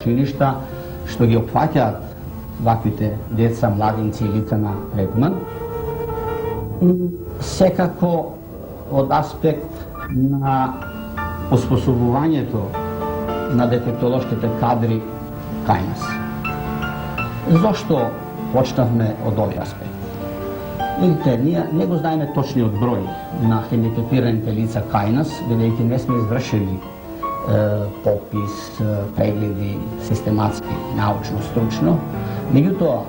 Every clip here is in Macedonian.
училишта што ги опфаќаат ваквите деца, младинци и лица на третман. Секако од аспект на оспособувањето на дефектолошките кадри кај нас. Зошто почнавме од овој аспект? Видите, ние не го знаеме точниот број на хендикепираните лица кај нас, бидејќи не сме извршили попис, прегледи, систематски, научно, стручно. Меѓутоа,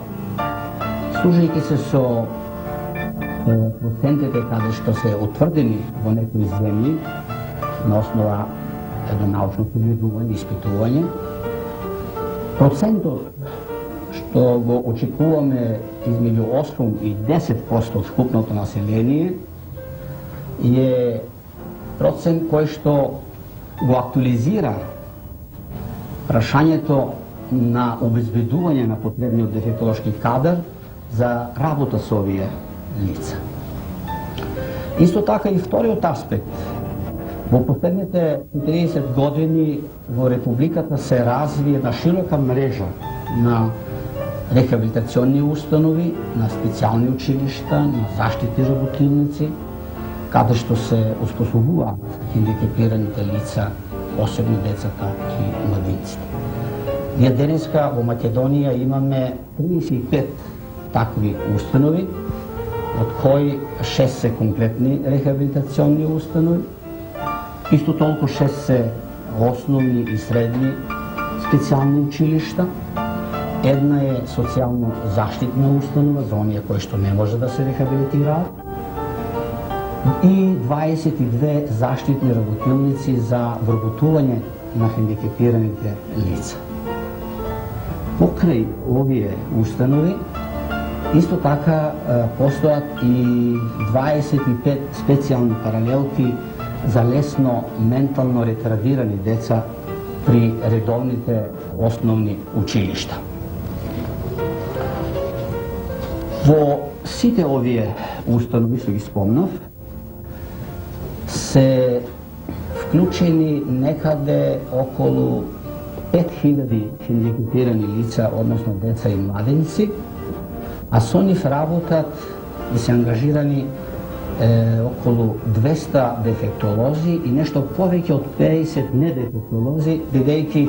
служајќи се со процентите каде што се утврдени во некои земји на основа едно научно погледување, испитување, процентот што го очекуваме измеѓу 8 и 10% од вкупното население е процент кој што го актуализира прашањето на обезбедување на потребниот дефектолошки кадар за работа со овие лица. Исто така и вториот аспект. Во последните 30 години во Републиката се разви една широка мрежа на рехабилитационни установи, на специјални училишта, на заштитни работилници, каде што се оспособуваат хендикепираните лица, посебно децата и младинците. Ние денеска во Македонија имаме 35 такви установи, од кои 6 се комплетни рехабилитационни установи, исто толку 6 се основни и средни специјални училишта, една е социјално заштитна установа за оние кои што не може да се рехабилитираат и 22 заштитни работилници за вработување на хендикепираните лица. Покрај овие установи, исто така постојат и 25 специјални паралелки за лесно ментално ретардирани деца при редовните основни училишта. Во сите овие установи, што ги спомнав, се вклучени некаде околу 5000 хендикепирани лица, односно деца и младенци, а со нив работат и се ангажирани околу 200 дефектолози и нешто повеќе од 50 недефектолози, бидејќи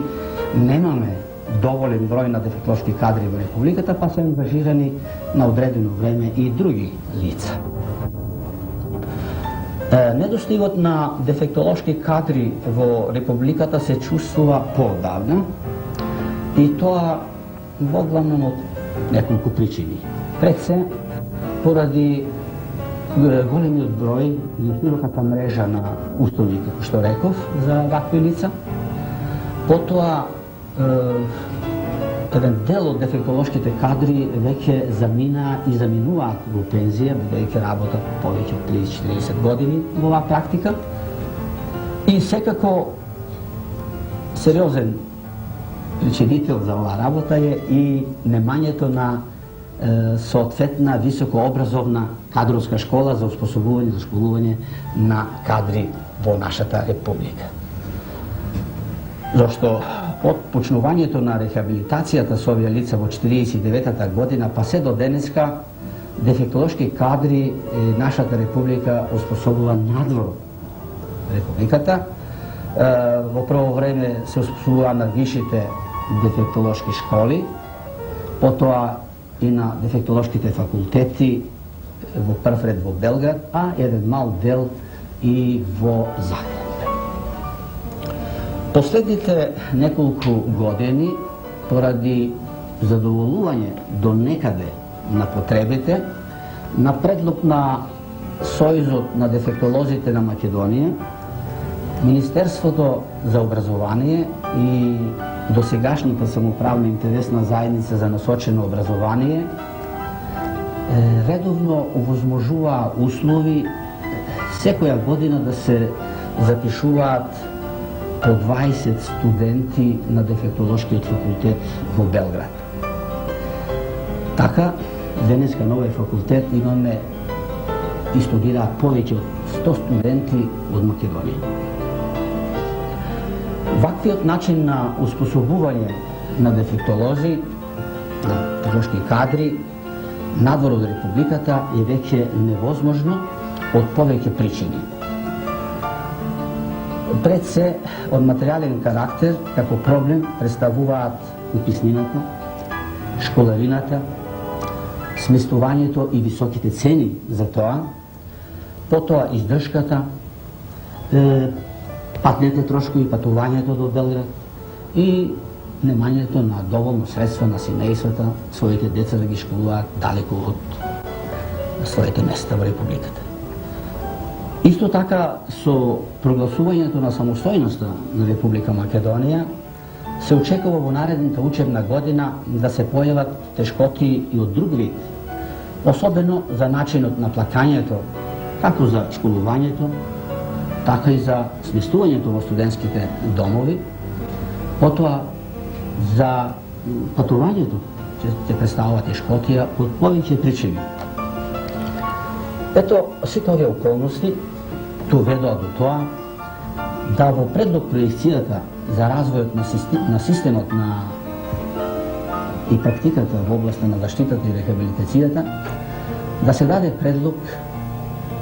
немаме доволен број на дефектолошки кадри во Републиката, па се ангажирани на одредено време и други лица. Недостигот на дефектолошки кадри во Републиката се чувствува поодавна и тоа во главном од неколку причини. Пред се, поради големиот број и широката мрежа на установи, како што реков, за вакви лица. Потоа, еден дел од дефектолошките кадри веќе замина и заминуваат во пензија, бидејќи работат повеќе од 30-40 години во оваа практика. И секако сериозен причинител за оваа работа е и немањето на соодветна високообразовна кадровска школа за оспособување за школување на кадри во нашата република. Зашто од почнувањето на рехабилитацијата со овие лица во 49-та година па се до денеска дефектолошки кадри нашата република оспособува надвор републиката. Во прво време се оспособува на висшите дефектолошки школи, потоа и на дефектолошките факултети во прв ред во Белград, а еден мал дел и во Загреб. Последните неколку години, поради задоволување до некаде на потребите, на предлог на Сојузот на дефектолозите на Македонија, Министерството за образование и досегашната самоуправна интересна заедница за насочено образование редовно овозможува услови секоја година да се запишуваат по 20 студенти на дефектолошкиот факултет во Белград. Така, денеска на овој факултет имаме и студираат повеќе од 100 студенти од Македонија. Ваквиот начин на успособување на дефектолози, на педагошки кадри, надвор од Републиката е веќе невозможно од повеќе причини. Пред се, од материјален карактер, како проблем представуваат уписнината, школарината, сместувањето и високите цени за тоа, потоа издршката, патните трошкови, патувањето до Белград и немањето на доволно средства на семејствата, своите деца да ги школуваат далеку од своите места во Републиката. Исто така, со прогласувањето на самостојноста на Република Македонија, се очекува во наредната учебна година да се појават тешкоти и од друг вид, особено за начинот на плаќањето, како за школувањето, така и за сместувањето во студентските домови, потоа за патувањето ќе представува тешкотија од повеќе причини. Ето, сите овие околности доведоа до тоа да во предлог проекцијата за развојот на системот и практиката во областа на заштитата и рехабилитацијата да се даде предлог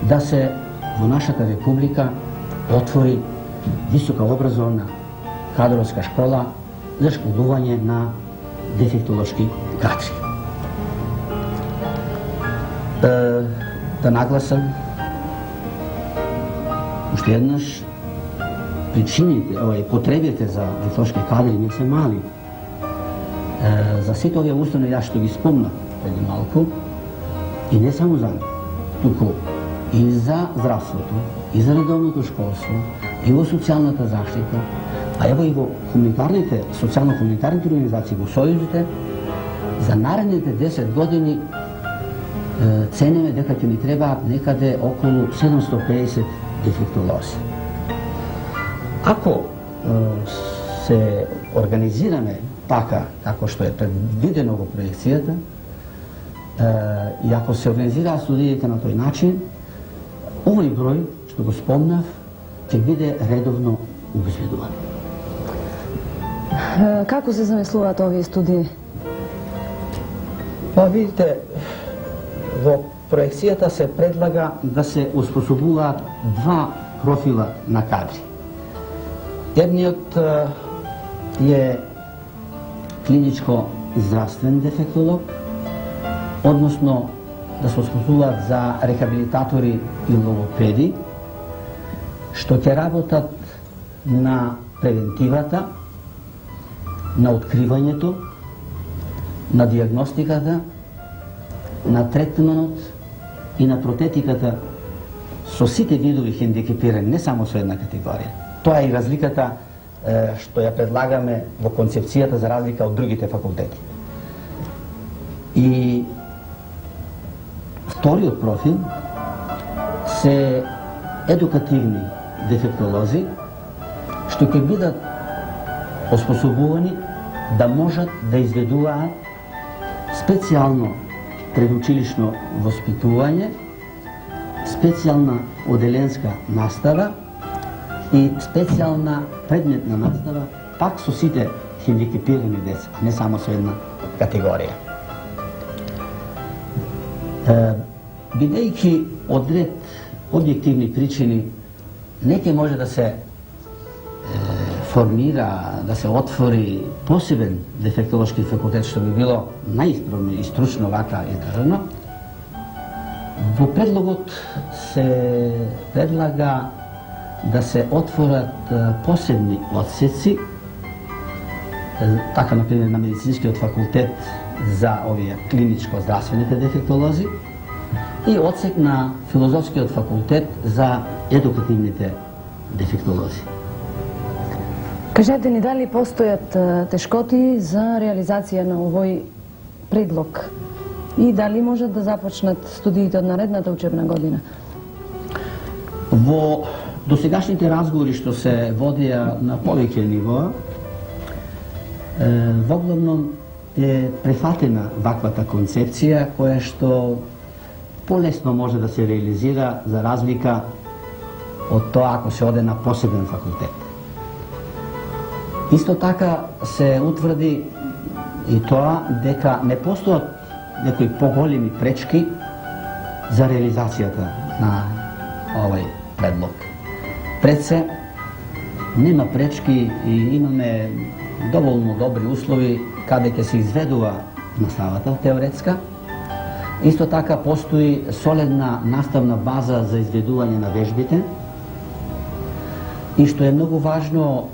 да се во нашата република отвори висока образовна кадровска школа за школување на дефектолошки кадри. Да нагласам уште еднаш, причините, потребите за дефектолошки кадри не се мали. За сите овие установи јас што ги спомнав преди малку, и не само за нив, туку и за здравството, и за редовното школство, и во социјалната заштита, а ево и во хуманитарните, социјално-хуманитарните организации, во сојузите, за наредните 10 години цениме дека ќе ни требаат некаде околу 750 дефектолози. Ако се организираме така, како што е предвидено во проекцијата, и ако се организираат студиите на тој начин, овој број, што го спомнав, ќе биде редовно обезбедуван. Како се замислуваат овие студии? Па видите, во проекцијата се предлага да се успособуваат два профила на кадри. Едниот е клиничко-здравствен дефектолог, односно да се успособуваат за рехабилитатори и логопеди, што ќе работат на превентивата, на откривањето, на диагностиката, на третманот и на протетиката со сите видови хендикепирање, не само со една категорија. Тоа е и разликата што ја предлагаме во концепцијата за разлика од другите факултети. И вториот профил се едукативни дефектолози што ќе бидат оспособувани да можат да изведуваат специјално предучилишно воспитување, специјална оделенска настава и специјална предметна настава, пак со сите хендикепирани деца, не само со една категорија. Бидејќи од ред објективни причини не ќе може да се формира, да се отвори посебен дефектолошки факултет, што би било најисправно и стручно вака издржано, во предлогот се предлага да се отворат посебни одсеци, така например на медицинскиот факултет за овие клиничко-здравствените дефектолози и одсек на филозофскиот факултет за едукативните дефектолози. Кажете ни дали постојат тешкоти за реализација на овој предлог и дали можат да започнат студиите од наредната учебна година? Во досегашните разговори што се водија на повеќе нивоа, воглавном е префатена ваквата концепција која што полесно може да се реализира за разлика од тоа ако се оде на посебен факултет. Исто така се утврди и тоа дека не постојат некои поголеми пречки за реализацијата на овој предлог. Пред се, нема пречки и имаме доволно добри услови каде ќе се изведува наставата теоретска. Исто така постои солидна наставна база за изведување на вежбите. И што е многу важно,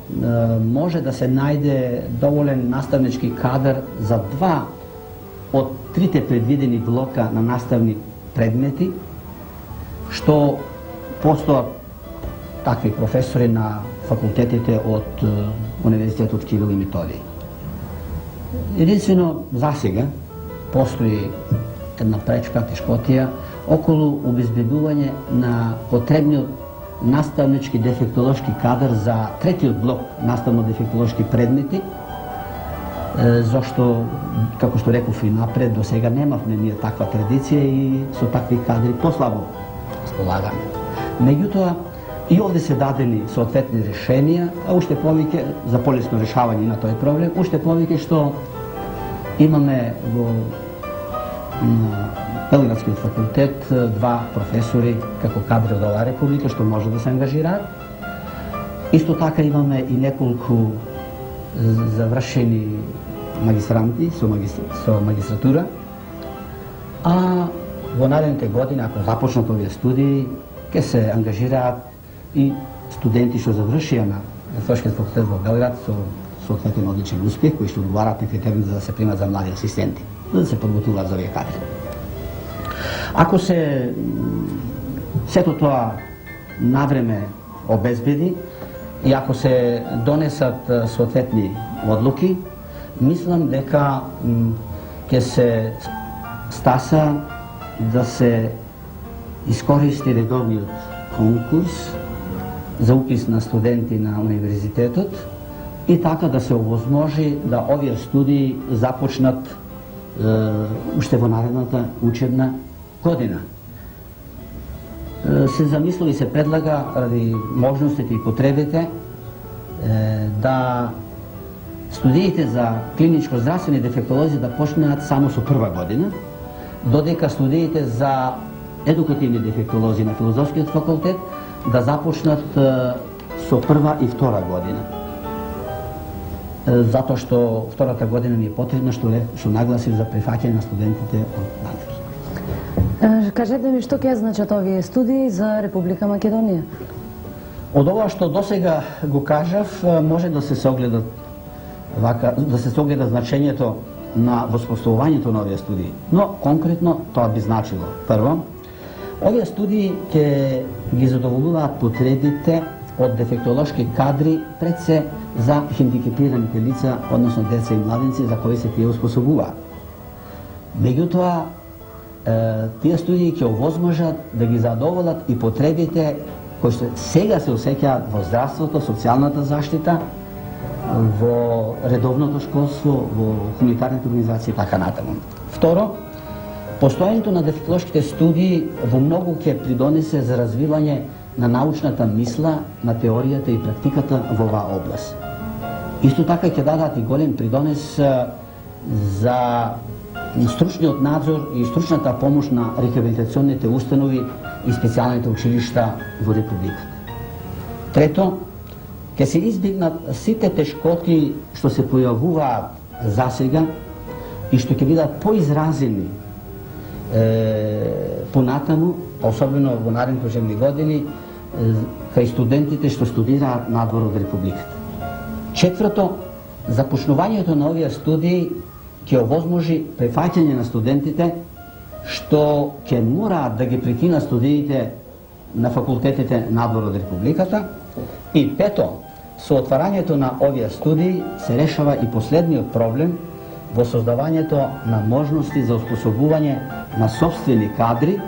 може да се најде доволен наставнички кадар за 2 од 3 предвидени блока на наставни предмети, што постојат такви професори на факултетите од Универзитетот Кирил и Методиј. Единствено, засега, постои една пречка, тешкотија, околу обезбедување на потребниот наставнички дефектолошки кадар за 3-тиот блок наставно-дефектолошки предмети, зашто, како што реков и напред, до сега немавме ние таква традиција и со такви кадри послабо располагаме. Меѓутоа, и овде се дадени соодветни решенија, а уште повеќе за полесно решавање на тој проблем, уште повеќе што имаме во Белградскиот факултет 2 професори како кадри од оваа република што може да се ангажираат. Исто така имаме и неколку завршени магистранти со магистратура, а во наредните години, ако започнат овие студии, ќе се ангажираат и студенти што завршија на Филозофскиот факултет во Белград со соодветен одличен успех, кои што одговараат на критериумите за да се примат за млади асистенти, за да се подготвуваат за овие кадри. Ако се сето тоа навреме обезбеди и ако се донесат соодветни одлуки, мислам дека ќе се стаса да се искористи редовниот конкурс за упис на студенти на универзитетот и така да се овозможи да овие студии започнат уште во наредната учебна година. Се замислува и се предлага ради можностите и потребите да студиите за клиничко-здравствени дефектолози да почнат само со прва година, додека студиите за едукативни дефектолози на Филозофскиот факултет да започнат со прва и втора година. Затоа што втората година ни е потребна, што нагласив за прифаќање на студентите од надвор. Кажете ми што ќе значат овие студии за Република Македонија? Од ова што досега го кажав, може да се согледа значењето на воспоставувањето на овие студии. Но конкретно тоа би значило: прво, овие студии ќе ги задоволуваат потребите од дефектолошки кадри пред се за хендикепираните лица, односно деца и младенци за кои се тие успособуваат. Меѓутоа, тие студии ќе овозможат да ги задоволат и потребите кои сега се осеќаат во здравството, социјалната заштита, во редовното школство, во хуманитарните организации и така натаму. Второ, постојањето на дефектолошките студии во многу ќе придонесе за развивање на научната мисла, на теоријата и практиката во оваа област. Исто така ќе дадат и голем придонес за стручниот надзор и стручната помош на рехабилитационните установи и специјалните училишта во Републиката. Трето, ќе се избегнат сите тешкоти што се појавуваат засега и што ќе бидат поизразени понатаму, особено во наредните учебни години, кај студентите што студираат надвор од Републиката. Четврто, започнувањето на овие студии ќе овозможи прифаќање на студентите што ќе мораат да ги прекинат студиите на факултетите надвор од Републиката. И пето, со отварањето на овие студии се решава и последниот проблем во создавањето на можности за успособување на собствени кадри,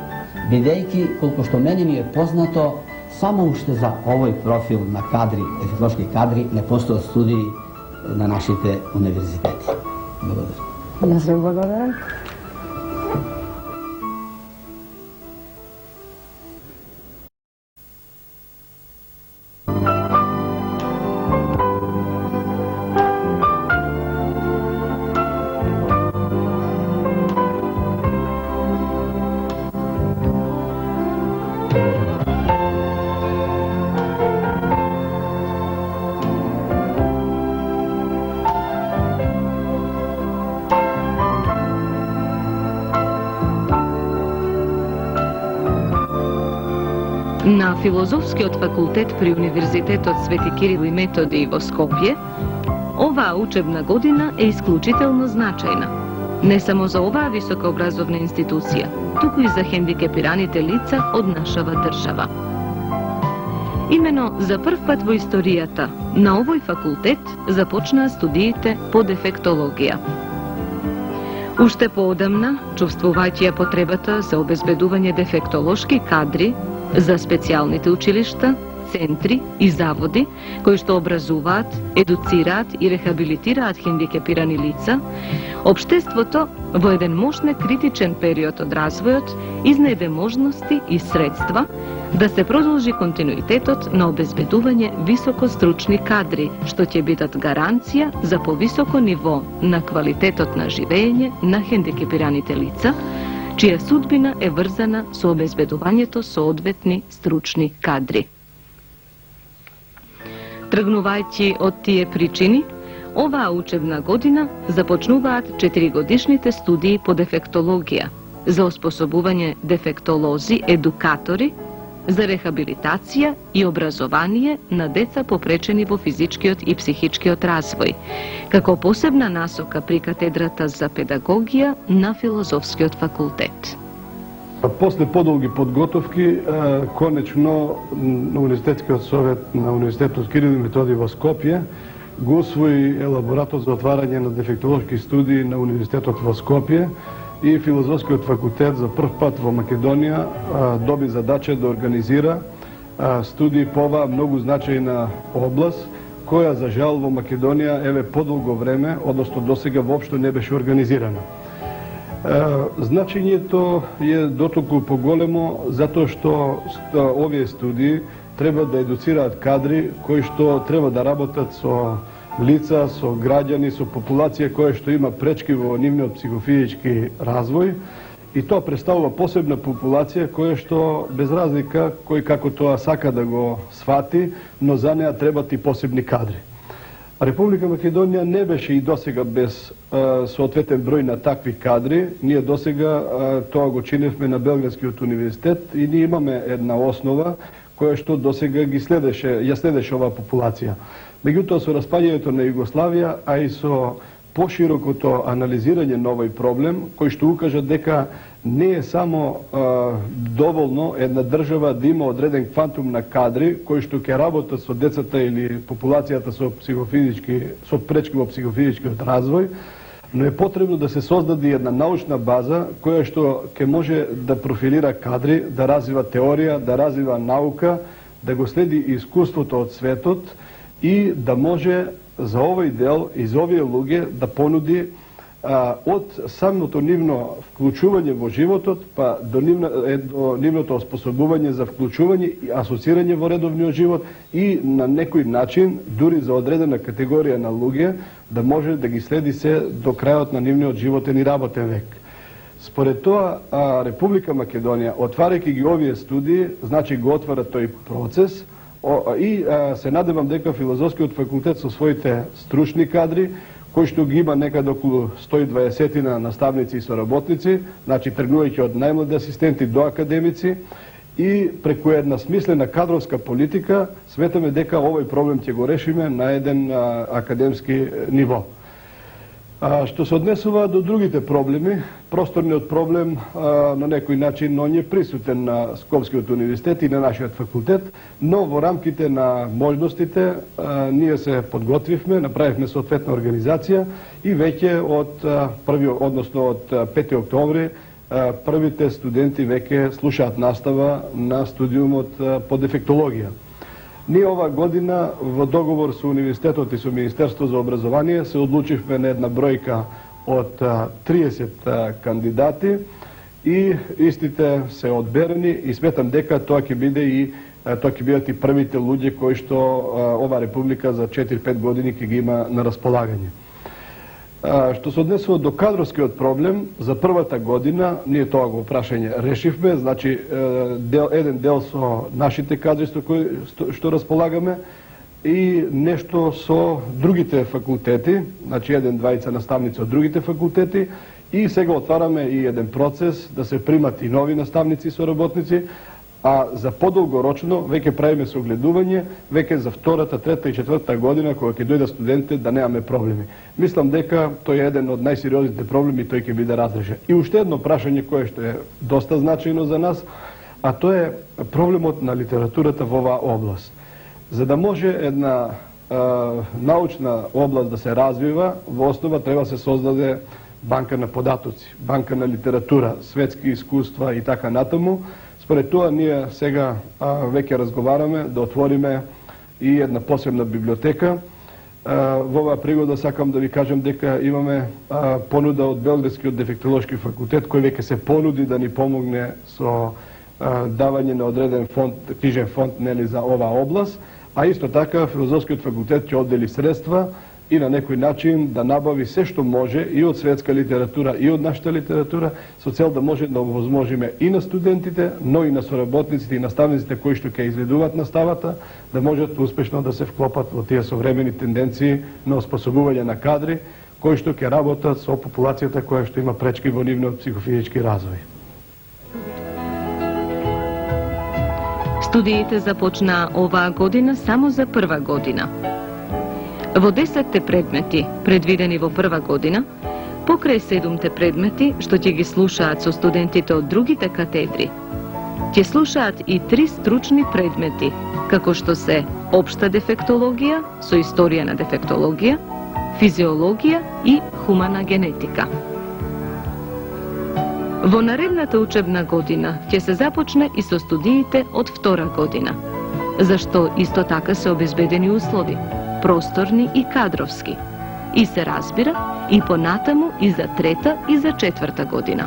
бидејќи, колку што мене ми е познато, само уште за овој профил на кадри, дефектолошки кадри, не постојат студии на нашите универзитети. Благодарам. Јас ви благодарам. На Филозофскиот факултет при Универзитетот Свети Кирил и Методи во Скопје, оваа учебна година е исклучително значајна. Не само за оваа високообразовна институција, туку и за хендикепираните лица од нашава држава. Имено за прв пат во историјата на овој факултет започнаа студиите по дефектологија. Уште поодамна, чувствувајќи ја потребата за обезбедување дефектолошки кадри за специјалните училишта, центри и заводи кои што образуваат, едуцираат и рехабилитираат хендикепирани лица, општеството во еден можне критичен период од развојот изнеде можности и средства да се продолжи континуитетот на обезбедување високостручни кадри, што ќе бидат гаранција за повисоко ниво на квалитетот на живење на хендикепираните лица, чија судбина е врзана со обезбедувањето соодветни стручни кадри. Тргнувајќи од тие причини, оваа учебна година започнуваат 4-годишните студии по дефектологија за оспособување дефектолози, едукатори, за рехабилитација и образование на деца попречени во физичкиот и психичкиот развој, како посебна насока при катедрата за педагогија на Филозофскиот факултет. После подолги подготовки, конечно на Универзитетскиот совет на Универзитетот Кирил и Методи во Скопје го усвои елаборатот за отварање на дефектолошки студии на Универзитетот во Скопје и Филозофскиот факултет за прв пат во Македонија доби задача да организира студии по оваа многу значајна област, која за жал во Македонија еве подолго време, односно досега воопшто не беше организирана. Значењето е дотолку поголемо затоа што овие студии треба да едуцираат кадри кои што треба да работат со лица, со граѓани, со популација која што има пречки во нивниот психофизички развој, и тоа представува посебна популација која што без разлика кој како тоа сака да го свати, но за неа требат и посебни кадри. Република Македонија не беше и досега без соодветен број на такви кадри. Ние досега тоа го чиневме на Белградскиот универзитет и ние имаме една основа која што досега ја следеше оваа популација. Меѓутоа, со распаѓањето на Југославија, а и со поширокото анализирање на овој проблем, кој што укажа дека не е само доволно една држава да има одреден квантум на кадри кои што ќе работат со децата или популацијата со пречки во психофизичкиот развој, но е потребно да се создаде една научна база која што ќе може да профилира кадри, да развива теорија, да развива наука, да го следи искуството од светот и да може за овој дел и за овие луѓе да понуди од самото нивно вклучување во животот, па до нивното оспособување за вклучување и асоцирање во редовниот живот и на некој начин, дури за одредена категорија на луѓе, да може да ги следи се до крајот на нивниот животен и работен век. Според тоа, Република Македонија, отварајќи ги овие студии, значи го отвара тој процес и се надевам дека Филозофскиот факултет со своите стручни кадри, кој што ги има некаде околу 120 наставници и соработници, значи тргнувајќи од најмлади асистенти до академици, и преку една смислена кадровска политика, сметаме дека овој проблем ќе го решиме на еден академски ниво. Што се однесува до другите проблеми, просторниот проблем на некој начин он е присутен на Скопскиот универзитет и на нашиот факултет, но во рамките на можностите ние се подготвивме, направивме соодветна организација и веќе од 5 октомври првите студенти веќе слушаат настава на студиумот по дефектологија. Ние оваа година во договор со Универзитетот и со Министерство за образование се одлучивме на една бројка од 30 кандидати и истите се одберени и сметам дека тоа ќе бидат и првите луѓе кои што оваа република за 4-5 години ќе ги има на располагање. Што се однесува до кадровскиот проблем, за првата година ние тоа го прашање решивме, значи еден дел со нашите кадри што располагаме и нешто со другите факултети, значи 1-2 наставници од другите факултети, и сега отвараме и еден процес да се примат и нови наставници и соработници, а за подолгорочно веќе правиме согледување, веќе за втората, трета и четврта година кога ќе дојдат студентите да немаме проблеми. Мислам дека тој е еден од најсериозните проблеми, тој ќе биде разрешен. И уште едно прашање кое што е доста значајно за нас, а тоа е проблемот на литературата во оваа област. За да може една научна област да се развива, во основа треба се создаде банка на податоци, банка на литература, светски искуства и така натаму. Според тоа ние сега веќе разговараме да отвориме и една посебна библиотека. Во оваа пригода сакам да ви кажам дека имаме понуда од Белградскиот дефектолошки факултет кој веќе се понуди да ни помогне со давање на одреден фонд, книжен фонд нели за оваа област, а исто така Филозофскиот факултет ќе оддели средства и на некој начин да набави се што може и од светска литература и од нашата литература со цел да може да овозможиме и на студентите, но и на соработниците и наставниците кои што ќе изведуваат наставата да можат успешно да се вклопат во тие современи тенденции на оспособување на кадри кои што ќе работат со популацијата која што има пречки во нивниот психофизички развој. Студиите започнаа оваа година само за прва година. Во 10 предмети, предвидени во прва година, покрај 7 предмети што ќе ги слушаат со студентите од другите катедри, ќе слушаат и 3 стручни предмети, како што се општа дефектологија со историја на дефектологија, физиологија и хумана генетика. Во наредната учебна година ќе се започне и со студиите од втора година, зашто исто така се обезбедени услови, просторни и кадровски, и се разбира и понатаму и за трета и за четврта година.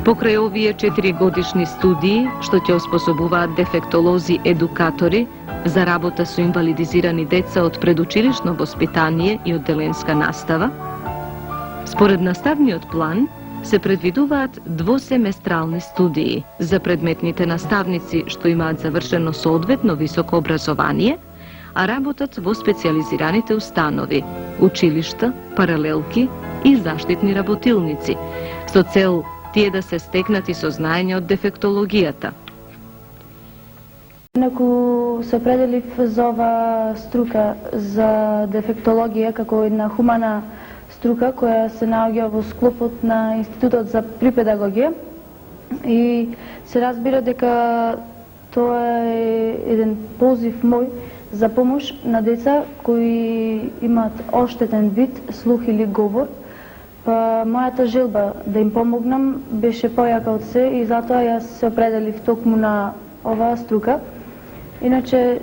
Покрај овие 4 годишни студии, што ќе оспособуваат дефектолози едукатори за работа со инвалидизирани деца од предучилишно воспитание и одделенска настава, според наставниот план се предвидуваат двосеместрални студии за предметните наставници што имаат завршено соодветно високо образование, а работат во специализираните установи, училишта, паралелки и заштитни работилници, со цел тие да се стекнати со знаење од дефектологијата. Инаку се определив за ова струка за дефектологија како една хумана струка која се наоѓа во склопот на Институтот за припедагогија и се разбира дека тоа е еден позив мој за помош на деца кои имаат оштетен вид, слух или говор. Па мојата желба да им помогнам беше појака од се и затоа јас се определив токму на оваа струка. Иначе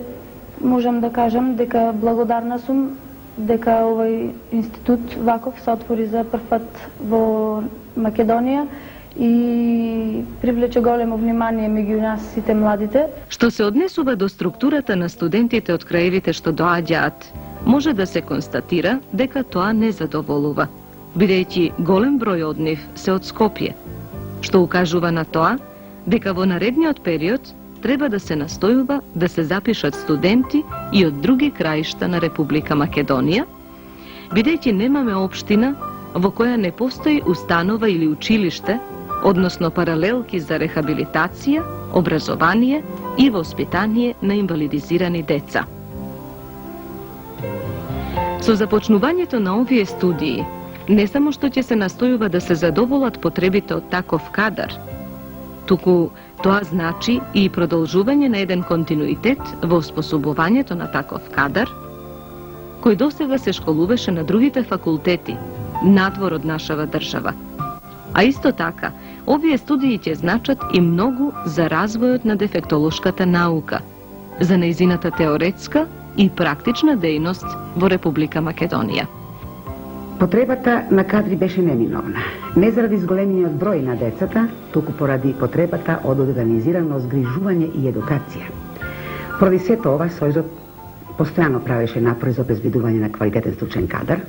можам да кажам дека благодарна сум дека овој институт ваков се отвори за прв пат во Македонија и привлече големо внимание меѓу нас сите младите. Што се однесува до структурата на студентите од краевите што доаѓаат, може да се констатира дека тоа не задоволува, бидејќи голем број од нив се од Скопје, што укажува на тоа дека во наредниот период треба да се настојува да се запишат студенти и од други краишта на Република Македонија, бидејќи немаме општина во која не постои установа или училиште, односно паралелки за рехабилитација, образование и воспитание на инвалидизирани деца. Со започнувањето на овие студии, не само што ќе се настојува да се задоволат потребите од таков кадар, туку тоа значи и продолжување на еден континуитет во способувањето на таков кадар, кој досега се школуваше на другите факултети, надвор од нашава држава. А исто така, овие студии ќе значат и многу за развојот на дефектолошката наука, за нејзината теоретска и практична дејност во Република Македонија. Потребата на кадри беше неминовна. Не заради зголемениот број на децата, туку поради потребата од организирано згрижување и едукација. Поради сето ова, Сојузот постојано правеше напори за обезбедување на квалитетен стручен кадар.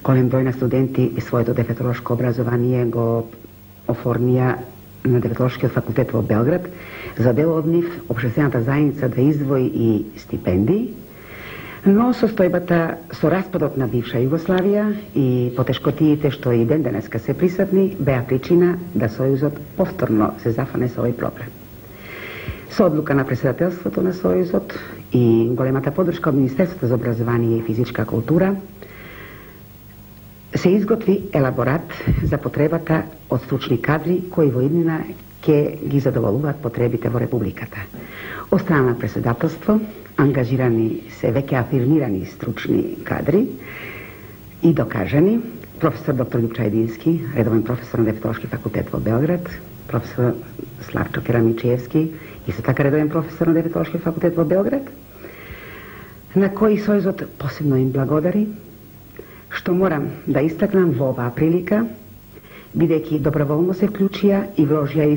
Голем број на студенти и своето дефектолошко образование го оформија на Дефектолошкиот факултет во Белград, за дел од нив општествената заедница да издвои и стипендии, Но состојбата со распадот на бивша Југославија и потешкотиите што и ден денеска се присутни беа причина да Сојузот повторно се зафане со овој проблем. Со одлука на председателството на Сојузот и големата подршка од Министерството за образование и физичка култура се изготви елаборат за потребата од стручни кадри кои во иднина ќе ги задоволуваат потребите во Републиката. Од страна на председателство ангажирани се веќе афирмирани стручни кадри и докажани професор доктор Љупча Едински, редовен професор на Дефектолошки факултет во Белград, професор Славчо Керамичевски, исто така редовен професор на Дефектолошки факултет во Белград, на кои Сојузот посебно им благодари, што морам да истакнам во оваа прилика, бидејќи доброволно се вклучија и вложија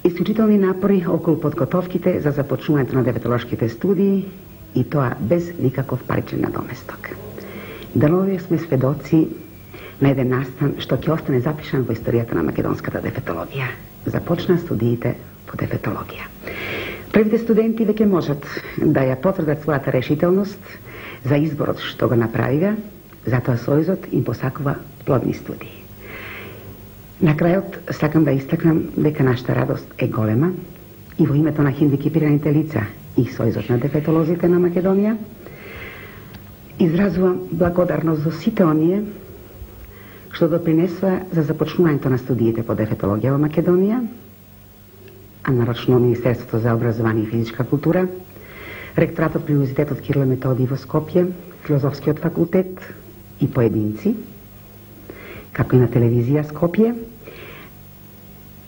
исклучителни напори околу подготовките за започнувањето на дефектолошките студии и тоа без никаков паричен надоместок. Деновија сме сведоци на еден настан што ќе остане запишан во историјата на македонската дефектологија. Започна студиите по дефектологија. Првите студенти веќе можат да ја потврдат својата решителност за изборот што го направија, затоа Сојузот им посакува плодни студии. На крајот сакам да истакнам дека нашата радост е голема и во името на хендикепираните лица и Сојузот на дефектолозите на Македонија изразувам благодарност за сите оние што допринесува за започнувањето на студиите по дефектологија во Македонија, а нарочно Министерството за образование и физичка култура, ректоратот при Универзитетот Кирил и Методиј во Скопје, Филозофскиот факултет и поединци, како и на телевизија Скопје,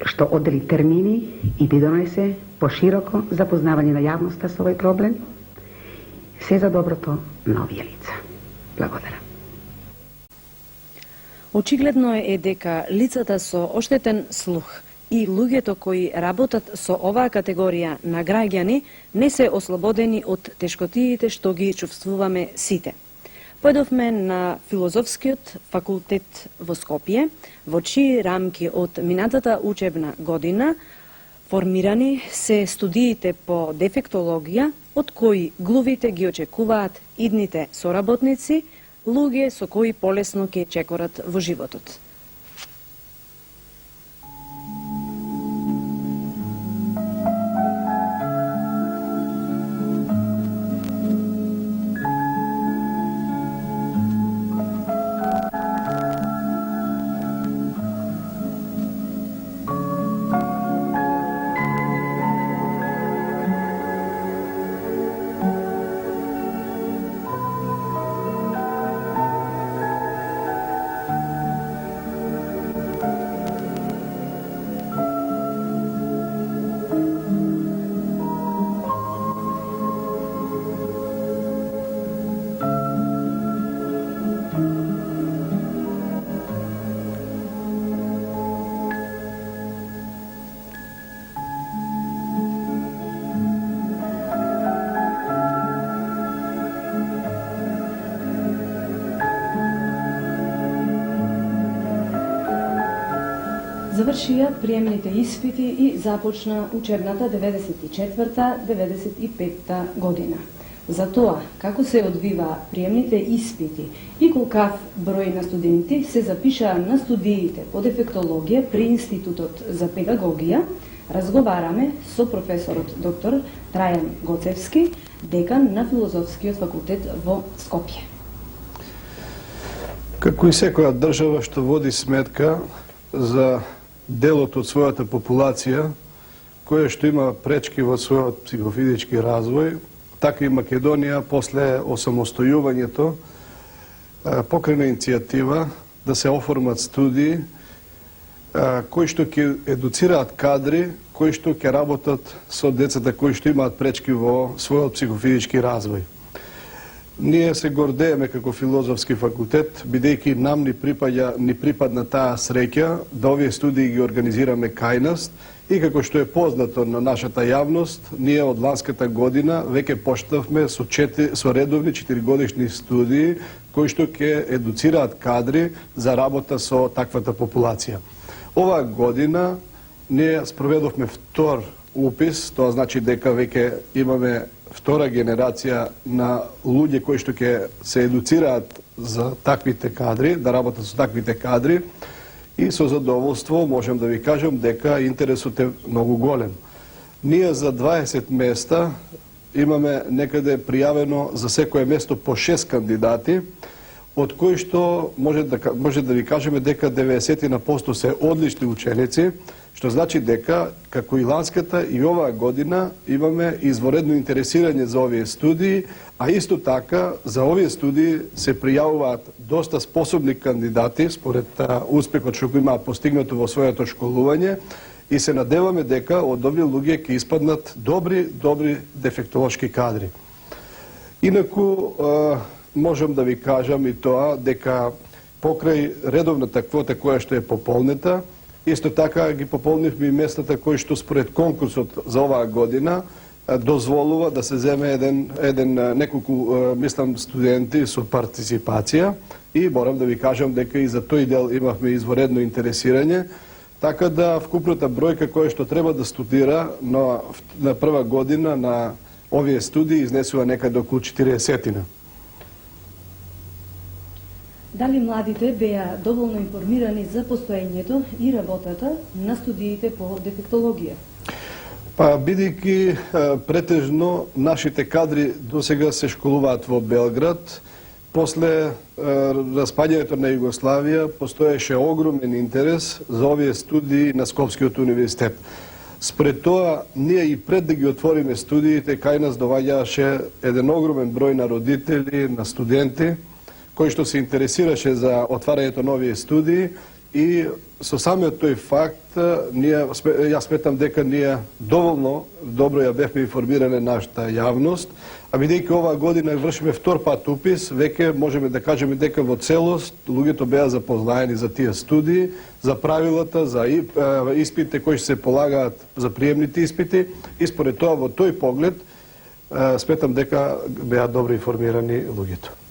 што оддели термини и бидонесе пошироко запознавање на јавноста со овој проблем, се за доброто на овие лица. Благодарам. Очигледно е дека лицата со оштетен слух и луѓето кои работат со оваа категорија на граѓани не се ослободени од тешкотиите што ги чувствуваме сите. Појдовме на Филозофскиот факултет во Скопје, во чии рамки од минатата учебна година формирани се студиите по дефектологија, од кои глувите ги очекуваат идните соработници, луѓе со кои полесно ќе чекорат во животот. Завршија приемните испити и започна учебната 94-95 година. За тоа, како се одвива приемните испити и колкав број на студенти се запишаа на студиите по дефектологија при Институтот за педагогија, разговараме со професорот доктор Трајан Гоцевски, декан на Филозофскиот факултет во Скопје. Како и секоја држава што води сметка за делот од својата популација, која што има пречки во својот психофизички развој, така и Македонија после осамостојувањето покрена иницијатива да се оформат студии кои што ќе едуцираат кадри, кои што ќе работат со децата кои што имаат пречки во својот психофизички развој. Ние се гордееме како Филозофски факултет, бидејќи нам ни припадна таа среќа да овие студии ги организираме кај нас и како што е познато на нашата јавност, ние од ланската година веќе почнавме со редовни 4-годишни студии кои што ќе едуцираат кадри за работа со таквата популација. Оваа година ние спроведовме втор упис, тоа значи дека веќе имаме втора генерација на луѓе кои што ќе се едуцираат за таквите кадри, да работат со таквите кадри, и со задоволство можем да ви кажем дека интересот е многу голем. Ние за 20 места имаме некаде пријавено за секое место по 6 кандидати, од кои што може да ви кажеме дека 90% се одлични ученици, што значи дека како и ланската и оваа година имаме изворедно интересирање за овие студии, а исто така за овие студии се пријавуваат доста способни кандидати според успехот што го имаат постигнато во своето школување, и се надеваме дека од овие луѓе ќе испаднат добри дефектолошки кадри. Инаку можам да ви кажам и тоа дека покрај редовната квота која што е пополнета, исто така ги пополнивме и местата кои што според конкурсот за оваа година дозволува да се земе неколку мислам студенти со партиципација, и морам да ви кажам дека и за тој дел имавме изворедно интересирање, така да вкупната бројка која што треба да студира на прва година на овие студии изнесува некаде околу 40. Дали младите беа доволно информирани за постоењето и работата на студиите по дефектологија? Па, бидејќи претежно нашите кадри досега се школуваат во Белград, после распаѓањето на Југославија постоеше огромен интерес за овие студии на Скопскиот универзитет. Спред тоа, ние и пред да ги отвориме студиите, кај нас доваѓаше еден огромен број на родители, на студенти, кој што се интересираше за отварањето на овие студии, и со самиот тој факт јас сметам дека ние доволно добро ја бевме информиране нашата јавност, а бидејќи оваа година вршиме втор пат упис, веќе можеме да кажеме дека во целост луѓето беа запознаени за тие студии, за правилата, за испитите кои се полагаат, за приемните испити, и според тоа во тој поглед сметам дека беа добро информирани луѓето.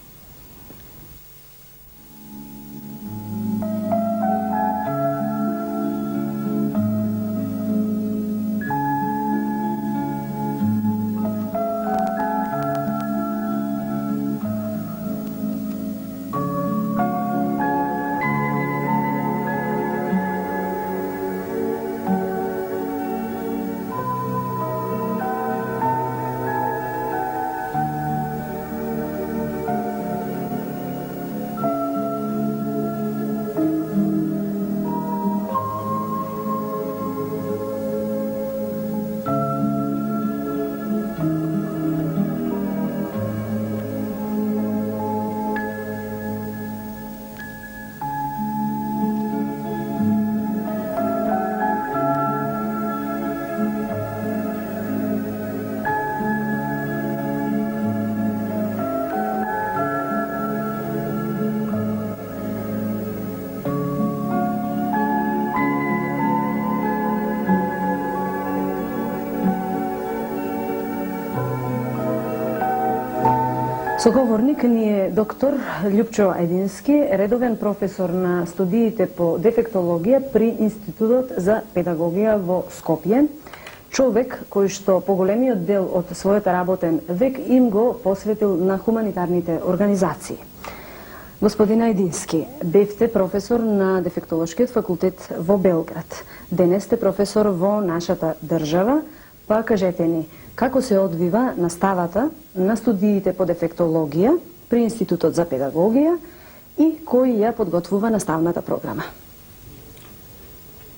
Соговорник ни е доктор Љупчо Ајдински, редовен професор на студиите по дефектологија при Институтот за педагогија во Скопје. Човек кој што поголемиот дел од својот работен век им го посветил на хуманитарните организации. Господин Ајдински, бевте професор на дефектолошкиот факултет во Белград. Денес сте професор во нашата држава, па кажете ни, како се одвива наставата на студиите по дефектологија при Институтот за педагогија и кој ја подготвува наставната програма?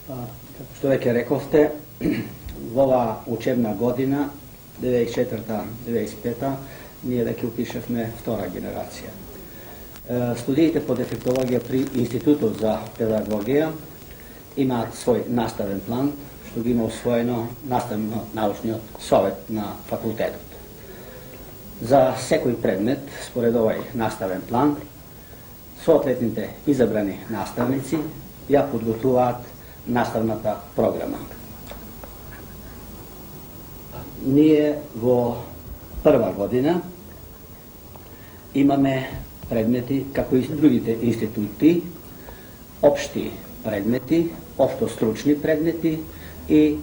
Како што веќе рековте, во оваа учебна година, 94-95, ние веќе упишевме втора генерација. Студиите по дефектологија при Институтот за педагогија имаат свој наставен план, што ги има усвоено наставно-научниот совет на факултетот. За секој предмет, според овај наставен план, соодветните изабрани наставници ја подготвуваат наставната програма. Ние во прва година имаме предмети, како и другите институти, општи предмети, општо стручни предмети и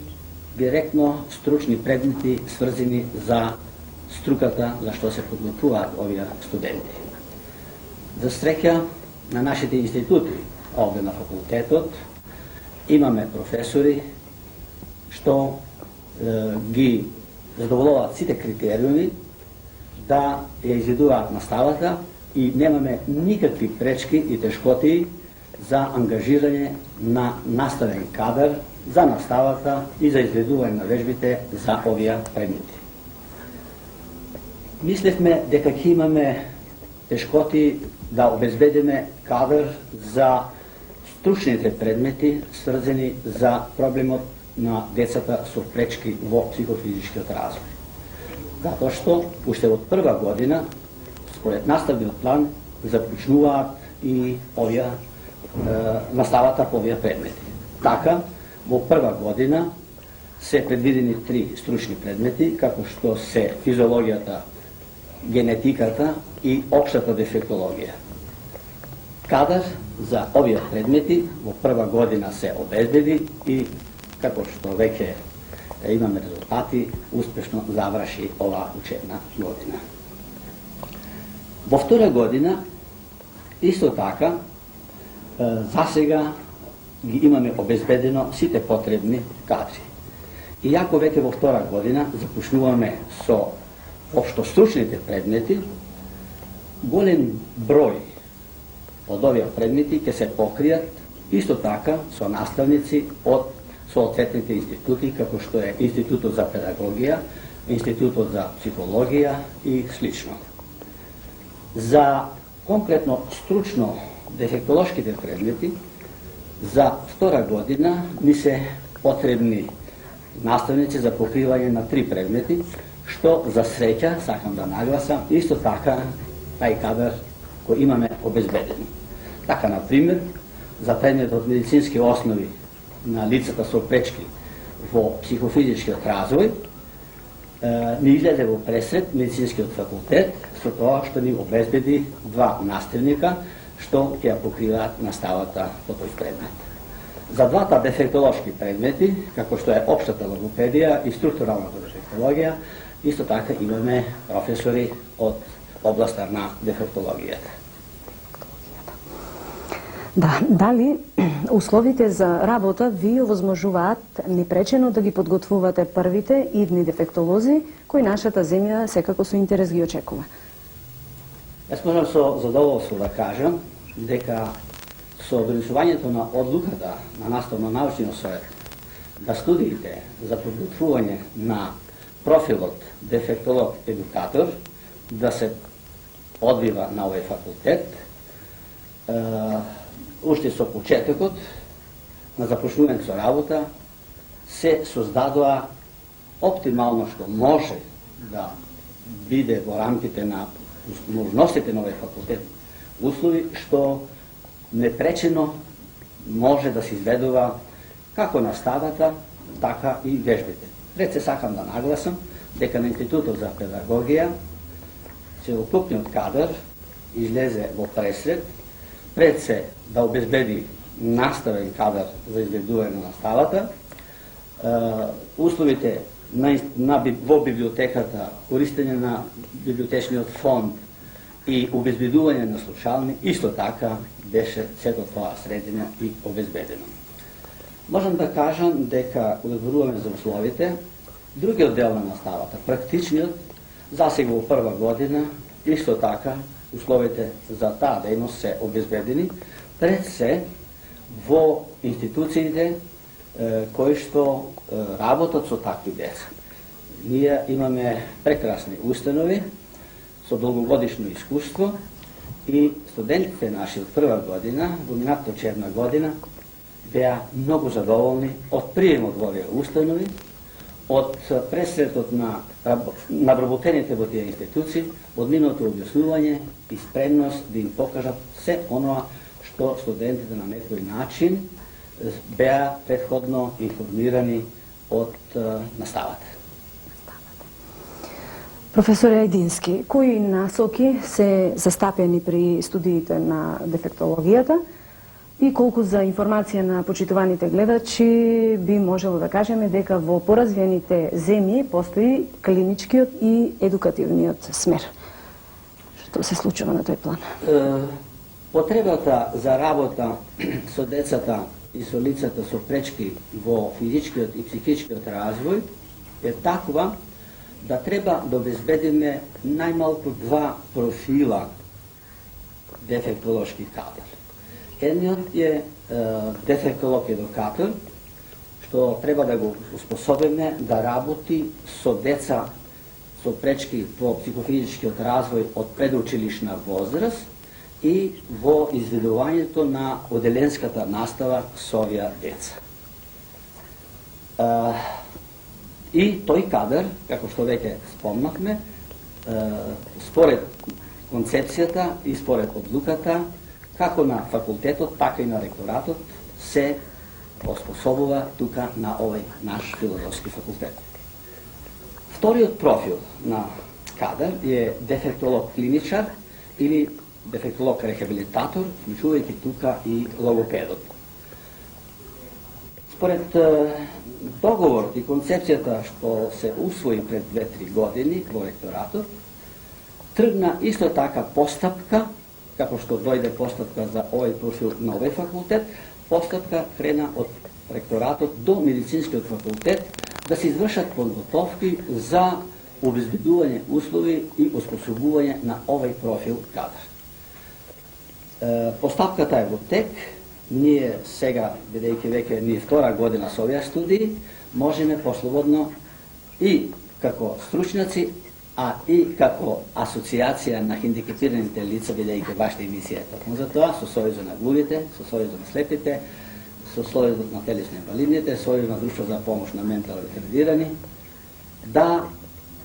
директно стручни предмети сврзани за струката за што се подготвуваат овие студенти. За среќа на нашите институти, овде на факултетот, имаме професори што ги задоволуваат сите критериуми да ја изведуваат наставата и немаме никакви пречки и тешкоти за ангажирање на наставен кадар за наставата и за изведување на вежбите за овие предмети. Мислевме дека ќе имаме тешкоти да обезбедиме кадар за стручните предмети сврзани за проблемот на децата со пречки во психофизичкиот развој. Затоа што уште од прва година според наставниот план започнуваат и овие наставата по овие предмети. Така, во прва година се предвидени 3 стручни предмети, како што се физиологијата, генетиката и општата дефектологија. Кадар за овие предмети во прва година се обезбеди и, како што веќе имаме резултати, успешно заврши оваа учебна година. Во втора година, исто така, засега ги имаме обезбедено сите потребни кадри. Иако веќе во втора година започнуваме со општо стручните предмети, голем број од овие предмети ќе се покријат исто така со наставници од соодветните институти, како што е Институтот за педагогија, Институтот за психологија и слично. За конкретно стручно дефектолошките предмети, за втора година ни се потребни наставници за покривање на 3 предмети, што за среќа, сакам да нагласам, исто така тај кадар кој имаме обезбеден. Така, например, за предметот медицински основи на лицата со пречки во психофизичкиот развој, ни излезе во пресред медицинскиот факултет со тоа што ни обезбеди 2 наставника што ќе ја покриваат наставата по тој предмет. За двата дефектолошки предмети, како што е општата логопедија и структуралната дефектологија, исто така имаме професори од областа на дефектологијата. Да, дали условите за работа ви овозможуваат непречено да ги подготвувате првите идни дефектолози кои нашата земја секако со интерес ги очекува? Јас можам со задоволство да кажам дека со донесувањето на одлуката на наставно-научниот совет да студиите за подготвување на профилот дефектолог-едукатор да се одвива на овој факултет, уште со почетокот на започнувањето со работа се создадоа оптимално што може да биде во рамките на можностите на овој факултет услови што непречено може да се изведува како наставата, така и вежбите. Пред се сакам да нагласам дека на Институтот за педагогија целокупниот кадар излезе во пресред, пред се да обезбеди наставен кадар за изведување на наставата, условите во библиотеката, користење на библиотечниот фонд и обезбедување на слушални, исто така беше сето тоа средено и обезбедено. Можам да кажам дека, кога зборуваме за условите, другиот дел на наставата, практичниот, засега во прва година, исто така, условите за таа дејност се обезбедени, пред се во институциите кои што работат со такви деца. Ние имаме прекрасни установи со долгогодишно искуство и студентите наши од прва година, во минатата учебна година, беа многу задоволни од приемот во овие установи, од пресретот на вработените во тие институции, од нивното објаснување и спремност да им покажат се оноа што студентите на некој начин беа претходно информирани од наставата. Професор Ајдински, кои насоки се застапени при студиите на дефектологијата И колку за информација на почитуваните гледачи, би можело да кажеме дека во поразвиените земји постои клиничкиот и едукативниот смер. Што се случува на тој план? Потребата за работа со децата и со лицата со пречки во физичкиот и психичкиот развој е таква да треба да обезбедиме најмалку два профила дефектолошки кадар. Едниот е дефектолог едукатор, што треба да го успособиме да работи со деца со пречки во психофизичкиот развој од предучилишна возраст и во изведувањето на оделенската настава со овие деца. И тој кадар, како што веќе спомнавме, според концепцијата и според одлуката, како на факултетот, така и на ректоратот, се оспособува тука на овој наш филозофски факултет. Вториот профил на кадар е дефектолог клиничар или дефектолог рехабилитатор, вклучувајќи тука и логопедот. Според договорот и концепцијата што се усвои пред 2-3 години во ректоратот, тргна исто така постапка, како што дојде постапка за овој профил на овој факултет, постапка крена од ректоратот до медицинскиот факултет да се извршат подготовки за обезбедување услови и оспособување на овој профил кадар. Постапката е во тек. Ние сега, бидејќи веќе ни втора година со овие студии, можеме послободно и како стручњаци, а и како асоциација на хендикепираните лица, бидејќи вашата емисија е токму за тоа, со Сојузот на глувите, со Сојузот на слепите, со Сојузот на телесно инвалидните, Сојузот на друштво за помош на ментално ретардирани, да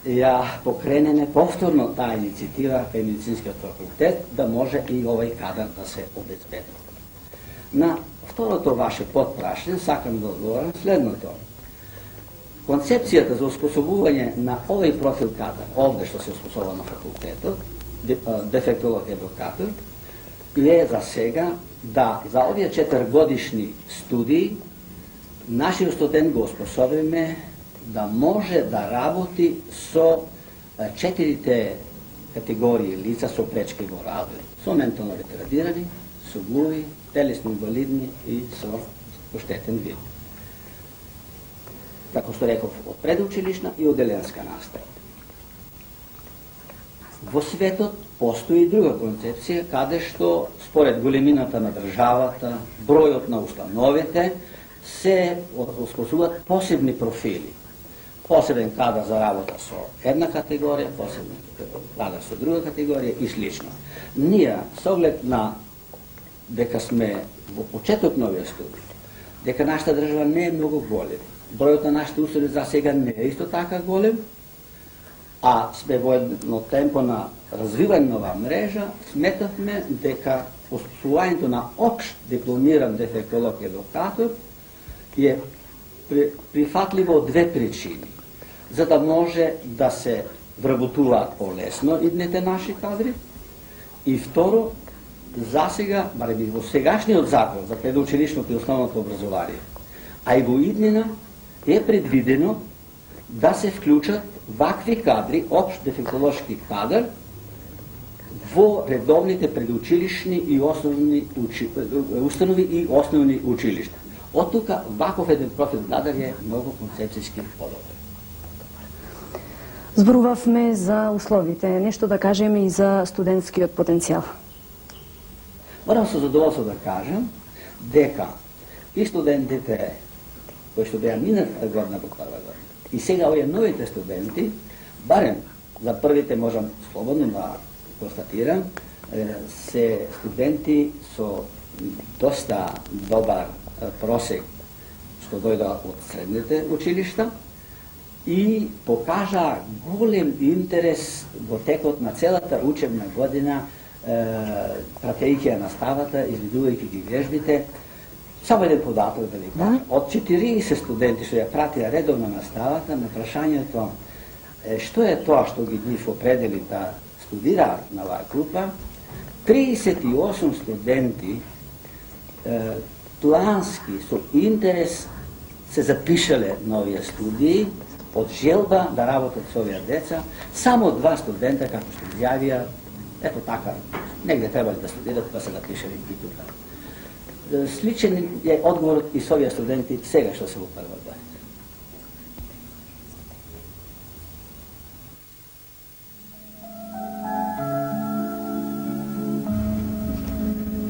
ја покренеме повторно таа иницијатива кај медицинскиот факултет, да може и овој кадар да се обезбеди. На второто ваше подпрашање сакам да одговорам следното. Концепцијата за оспособување на овој профил кадар, овде што се оспособува на факултетот, дефектолог едукатор, е за сега да за овие 4-годишни студии нашиот студент го оспособиме да може да работи со 4 категории лица со пречки во развој, со ментално ретардирани, со глуви, телесно инвалидни и со оштетен вид. Како што реков, од предучилишна и оделенска настава. Во светот постои друга концепција, каде што според големината на државата, бројот на установите, се оспособуваат посебни профили. Посебен кадар за работа со една категорија, посебен кадар со друга категорија и слично. Ние, со оглед на дека сме во почеток на овие студии, дека нашата држава не е многу голем, бројот на нашите установи за сега не е исто така голем, а сме во едно темпо на развивање на оваа мрежа, сметавме дека оспособувањето на општ дипломиран дефектолог едукатор е прифатливо од две причини. За да може да се вработуваат полесно идните наши кадри, и второ, за сега, барем и во сегашниот закон за предучилишното и основното образование, а и во иднина е предвидено да се вклучат вакви кадри, општ дефектолошки кадар, во редовните предучилишни и основни установи и основни училишта. Од тука ваков еден профил кадар е многу концепцијски подобрен. Зборувавме за условите, нешто да кажеме и за студентскиот потенцијал. Морам со задоволство да кажам дека и студентите кои што беа минатата година во прва година и сега овие новите студенти, барем за првите можам слободно да констатирам, се студенти со доста добар просек што дојдоа од средните училишта и покажа голем интерес во текот на целата учебна година, пратејќи ја наставата, изведувајќи ги вежбите. Само еден податок да ви кажам. Од 40 студенти што ја пратија редовно наставата, на прашањето што е тоа што ги нив определи да студираат на оваа група, 38 студенти плански, со интерес се запишале на овие студии, од желба да работат со овие деца, само 2 студента, како што изјавија, ето така, негде требали да студират, па се запишали и тука. Сличен е одговорот и со овие студенти сега што се во прва година.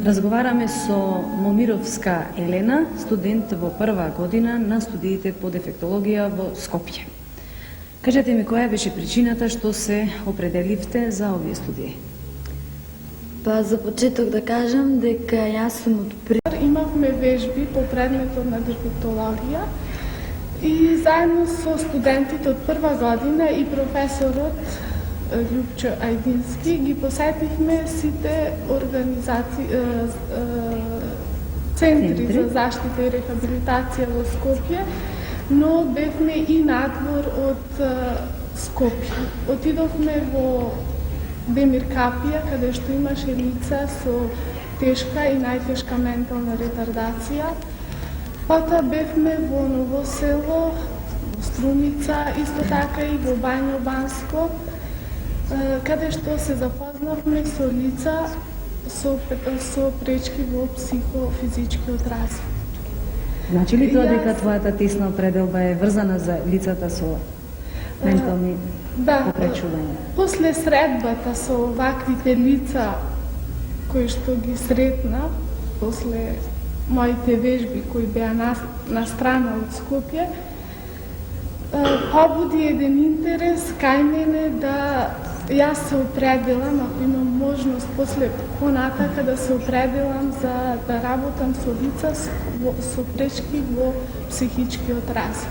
Разговараме со Момировска Елена, студент во прва година на студиите по дефектологија во Скопје. Кажете ми, која беше причината што се определивте за овие студии? Па за почеток да кажам дека јас сум од Имавме вежби по предметот на дефектологија и заедно со студентите од прва година и професорот Љупчо Ајдински ги посетивме сите центри за заштита и рехабилитација во Скопје, но бевме и надвор од Скопје. Отидовме во Демир Капија, каде што имаше лица со тешка и најтешка ментална ретардација. Потоа бевме во Ново село, во Струмица, исто така и во Бањо Банско, каде што се запознавме со лица со пречки во психофизичкиот развој. Значи ли тоа дека твојата тесна определба е врзана за лицата со ментални попречувања? После средбата со ваквите лица кои што ги сретна, после моите вежби кои беа на страна од Скопје, побуди еден интерес кај мене да јас се определам, ако имам можност после понатака да се определам за да работам со лица со пречки во психичкиот развој.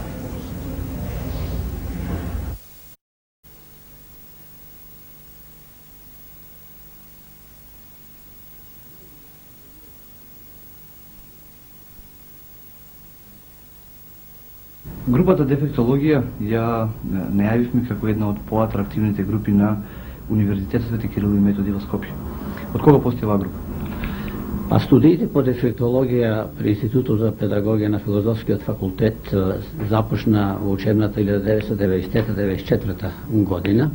Групата дефектологија ја најавивме како една од поатрактивните групи на Универзитетот Свети Кирил и Методи во Скопје. Од кога постои оваа група? Па студиите по дефектологија при Институтот за педагогија на Филозофскиот факултет започна во учебната 1993-1994 година,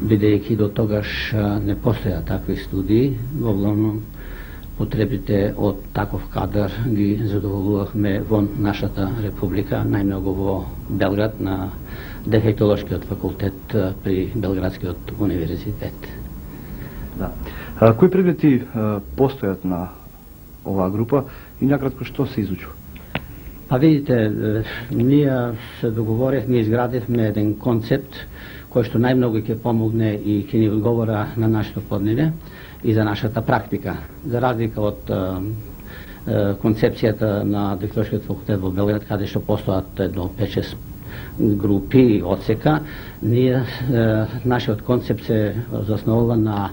бидејќи до тогаш не постоја такви студии, главно потребите од таков кадар ги задоволувавме во нашата република, најмногу во Белград на Дефектолошкиот факултет при Белградскиот универзитет. Да. Кои предмети постојат на оваа група и накратко што се изучува? Па видите, ние се договоривме, изградивме еден концепт кој што најмногу ќе помогне и ќе ни одговора на нашето подневе и за нашата практика. За разлика од концепцијата на Дефектолошкиот факултет во Белград, каде што постојат едно 5-6 групи и одсека, ние нашиот концепт се заснова на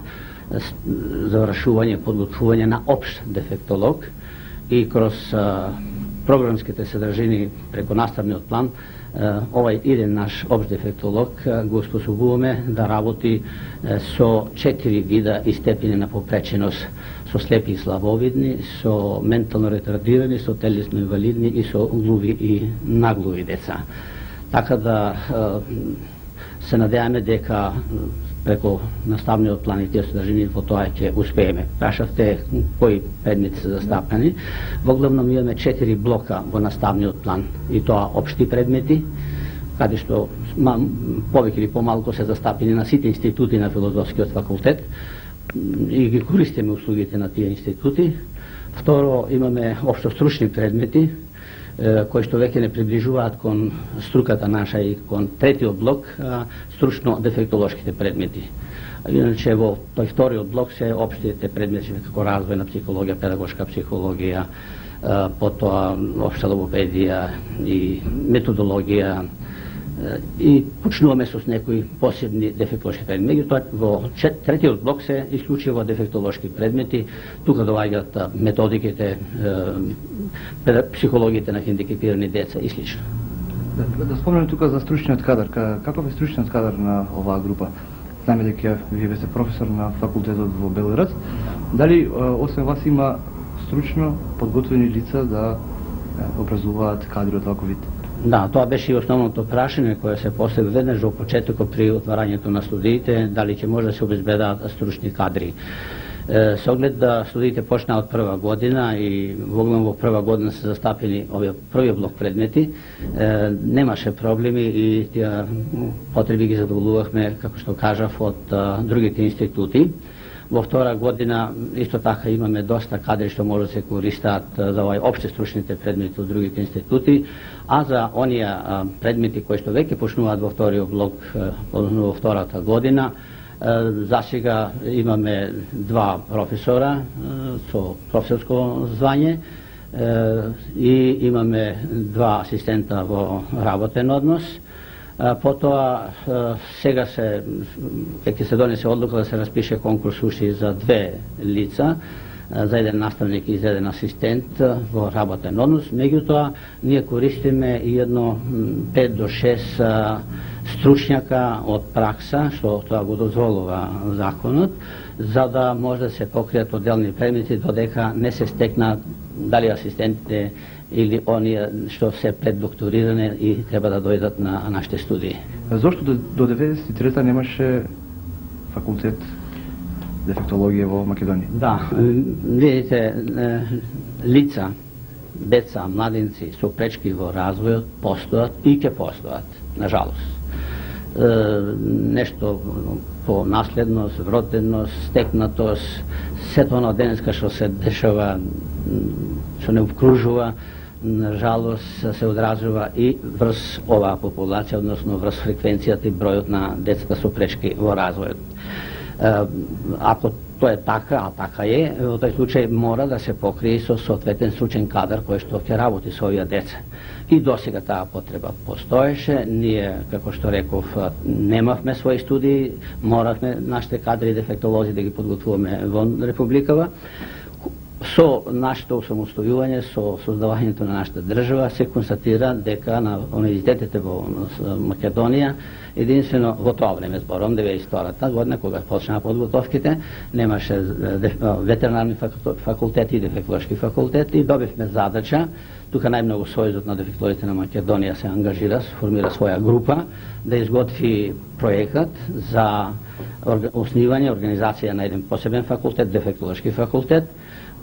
завршување, подготвување на општ дефектолог и кроз програмските содржини преку наставниот план овај еден наш општ дефектолог го способуваме да работи со 4 вида и степени на попреченост, со слепи и слабовидни, со ментално ретардирани, со телесно инвалидни и со глуви и наглуви деца. Така да се надеваме дека преку наставниот план и тие содржини во тоа ќе успееме. Прашавте кои предмети се застапени. Во главном имаме 4 блока во наставниот план и тоа општи предмети, каде што повеќе или помалку се застапени на сите институти на Филозофскиот факултет и ги користиме услугите на тие институти. Второ, имаме општо стручни предмети, кои што веќе не приближуваат кон струката наша и кон третиот блок, стручно дефектолошките предмети. Иначе во тој вториот блок се општите предмети како развојна психологија, педагошка психологија, потоа општа логопедија и методологија и почнуваме со некои посебни дефектолошки предмети. Меѓутоа во третиот блок се исклучиво дефектолошки предмети, тука доаѓаат методиките, психологиите на хендикепирани деца и слично. Да спомнеме тука за стручниот кадар. Каков е стручниот кадар на оваа група? Знаеме дека вие сте професор на факултетот во Белград. Дали освен вас има стручно подготвени лица да образуваат кадри од ваков вид? Да, тоа беше и основното прашање кое се постави веднаш во почетокот при отварањето на студиите, дали ќе може да се обезбедат стручни кадри. Со оглед да студиите почнаа од прва година и во прва година се застапени овие први блок предмети, немаше проблеми и тие потреби ги задоволувавме, како што кажав, од другите институти. Во втора година исто така имаме доста кадри што може да се користат за овај опште стручните предмети од другите институти, а за оние предмети кои што веќе почнуваат во вториот блок, во втората година, за сега имаме два професора со професорско звање и имаме два асистента во работен однос. Потоа сега веќе се донесе одлука да се распише конкурс уште за две лица, за еден наставник и за еден асистент во работен однос. Меѓутоа, ние користиме и едно 5 до 6 стручњака од пракса, што тоа го дозволува законот, за да може да се покријат одделни предмети додека не се стекнат дали асистентите или оние што се преддокторирани и треба да дојдат на нашите студии. Зошто до 93-та немаше факултет дефектологија во Македонија? Да, видите, лица, деца, младенци со пречки во развојот постојат и ќе постојат, нажалост. Нешто по наследност, вроденост, стекнатост, сето оно денеска што се дешава, што не обкружува, на жалост се одразува и врз оваа популација, односно врз фреквенцијата и бројот на децата со пречки во развојот. Ако тоа е така, а така е, во тој случај мора да се покрие со соодветен стручен кадар кој што ќе работи со овие деца. И досега таа потреба постоеше, ние, како што реков, немавме своји студии, моравме нашите кадри и дефектолози да ги подготвуваме во Републикава. Со нашето осамостојување, со создавањето на нашата држава, се констатира дека на универзитетите во Македонија, единствено во тоа време, зборам, 92-та година, кога почнаа подготовките, немаше ветеринарни факултети и дефектолошки факултети, и добивме задача, тука најмногу Сојузот на дефектолозите на Македонија се ангажира, формира своја група, да изготви проекат за основање, организација на еден посебен факултет, дефектолошки факултет,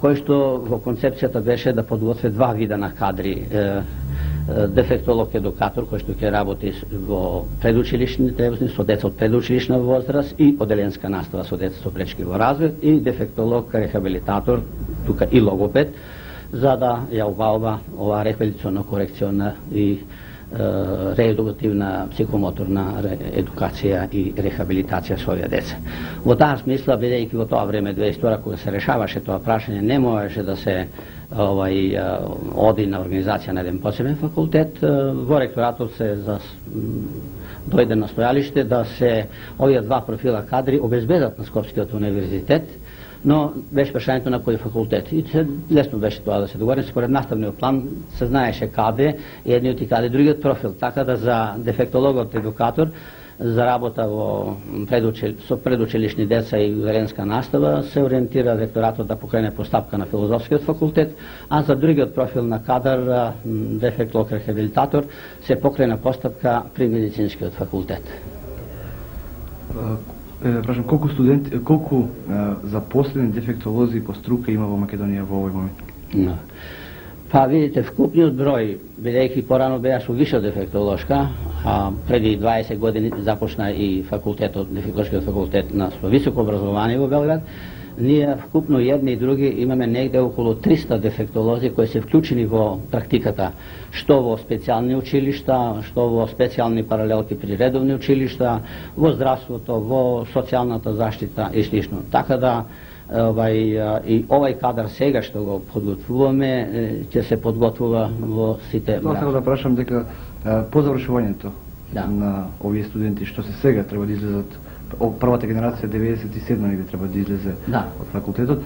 кој што во концепцијата беше да подготви два вида на кадри, дефектолог-едукатор кој што ќе работи во предучилишните, со деца од предучилишна возраст и оделенска настава со деца со пречки во развој, и дефектолог-рехабилитатор, тука и логопед, за да ја обалва оваа рехабилитационна, корекциона и реедукативна психомоторна едукација и рехабилитација со овие деца. Во таа смисла, бидејќи во тоа време 22 кога се решаваше тоа прашање, не можеше да се оди на организација на еден посебен факултет, во ректоратот се дојде настојалиште да се овие два профила кадри обезбедат на Скопскиот универзитет, но беше прашањето на кој факултет. И лесно беше тоа да се договори. Според наставниот план се знаеше каде едниот и каде другиот профил. Така да за дефектологот едукатор за работа со предучилишни деца и ударенска настава се ориентира ректоратот да покрене постапка на филозофскиот факултет, а за другиот профил на кадар, дефектолог рехабилитатор, се покрена постапка при медицинскиот факултет. Прашам, колку запослени дефектолози по струка има во Македонија во овој момент? Па видите, вкупниот број, бидејќи порано беа со виша дефектолошка, а преди 20 години започна и дефектолошкиот факултет со високо образование во Белград, ние вкупно едни и други имаме негде околу 300 дефектолози кои се вклучени во практиката, што во специјални училишта, што во специјални паралелки при редовни училишта, во здравството, во социјалната заштита и слично. Така да и овај кадар сега што го подготвуваме, ќе се подготвува во сите бранши. Сакам да прашам дека по завршувањето на овие студенти што се сега треба да излезат, првата генерација 97 негде треба да излезе од факултетот,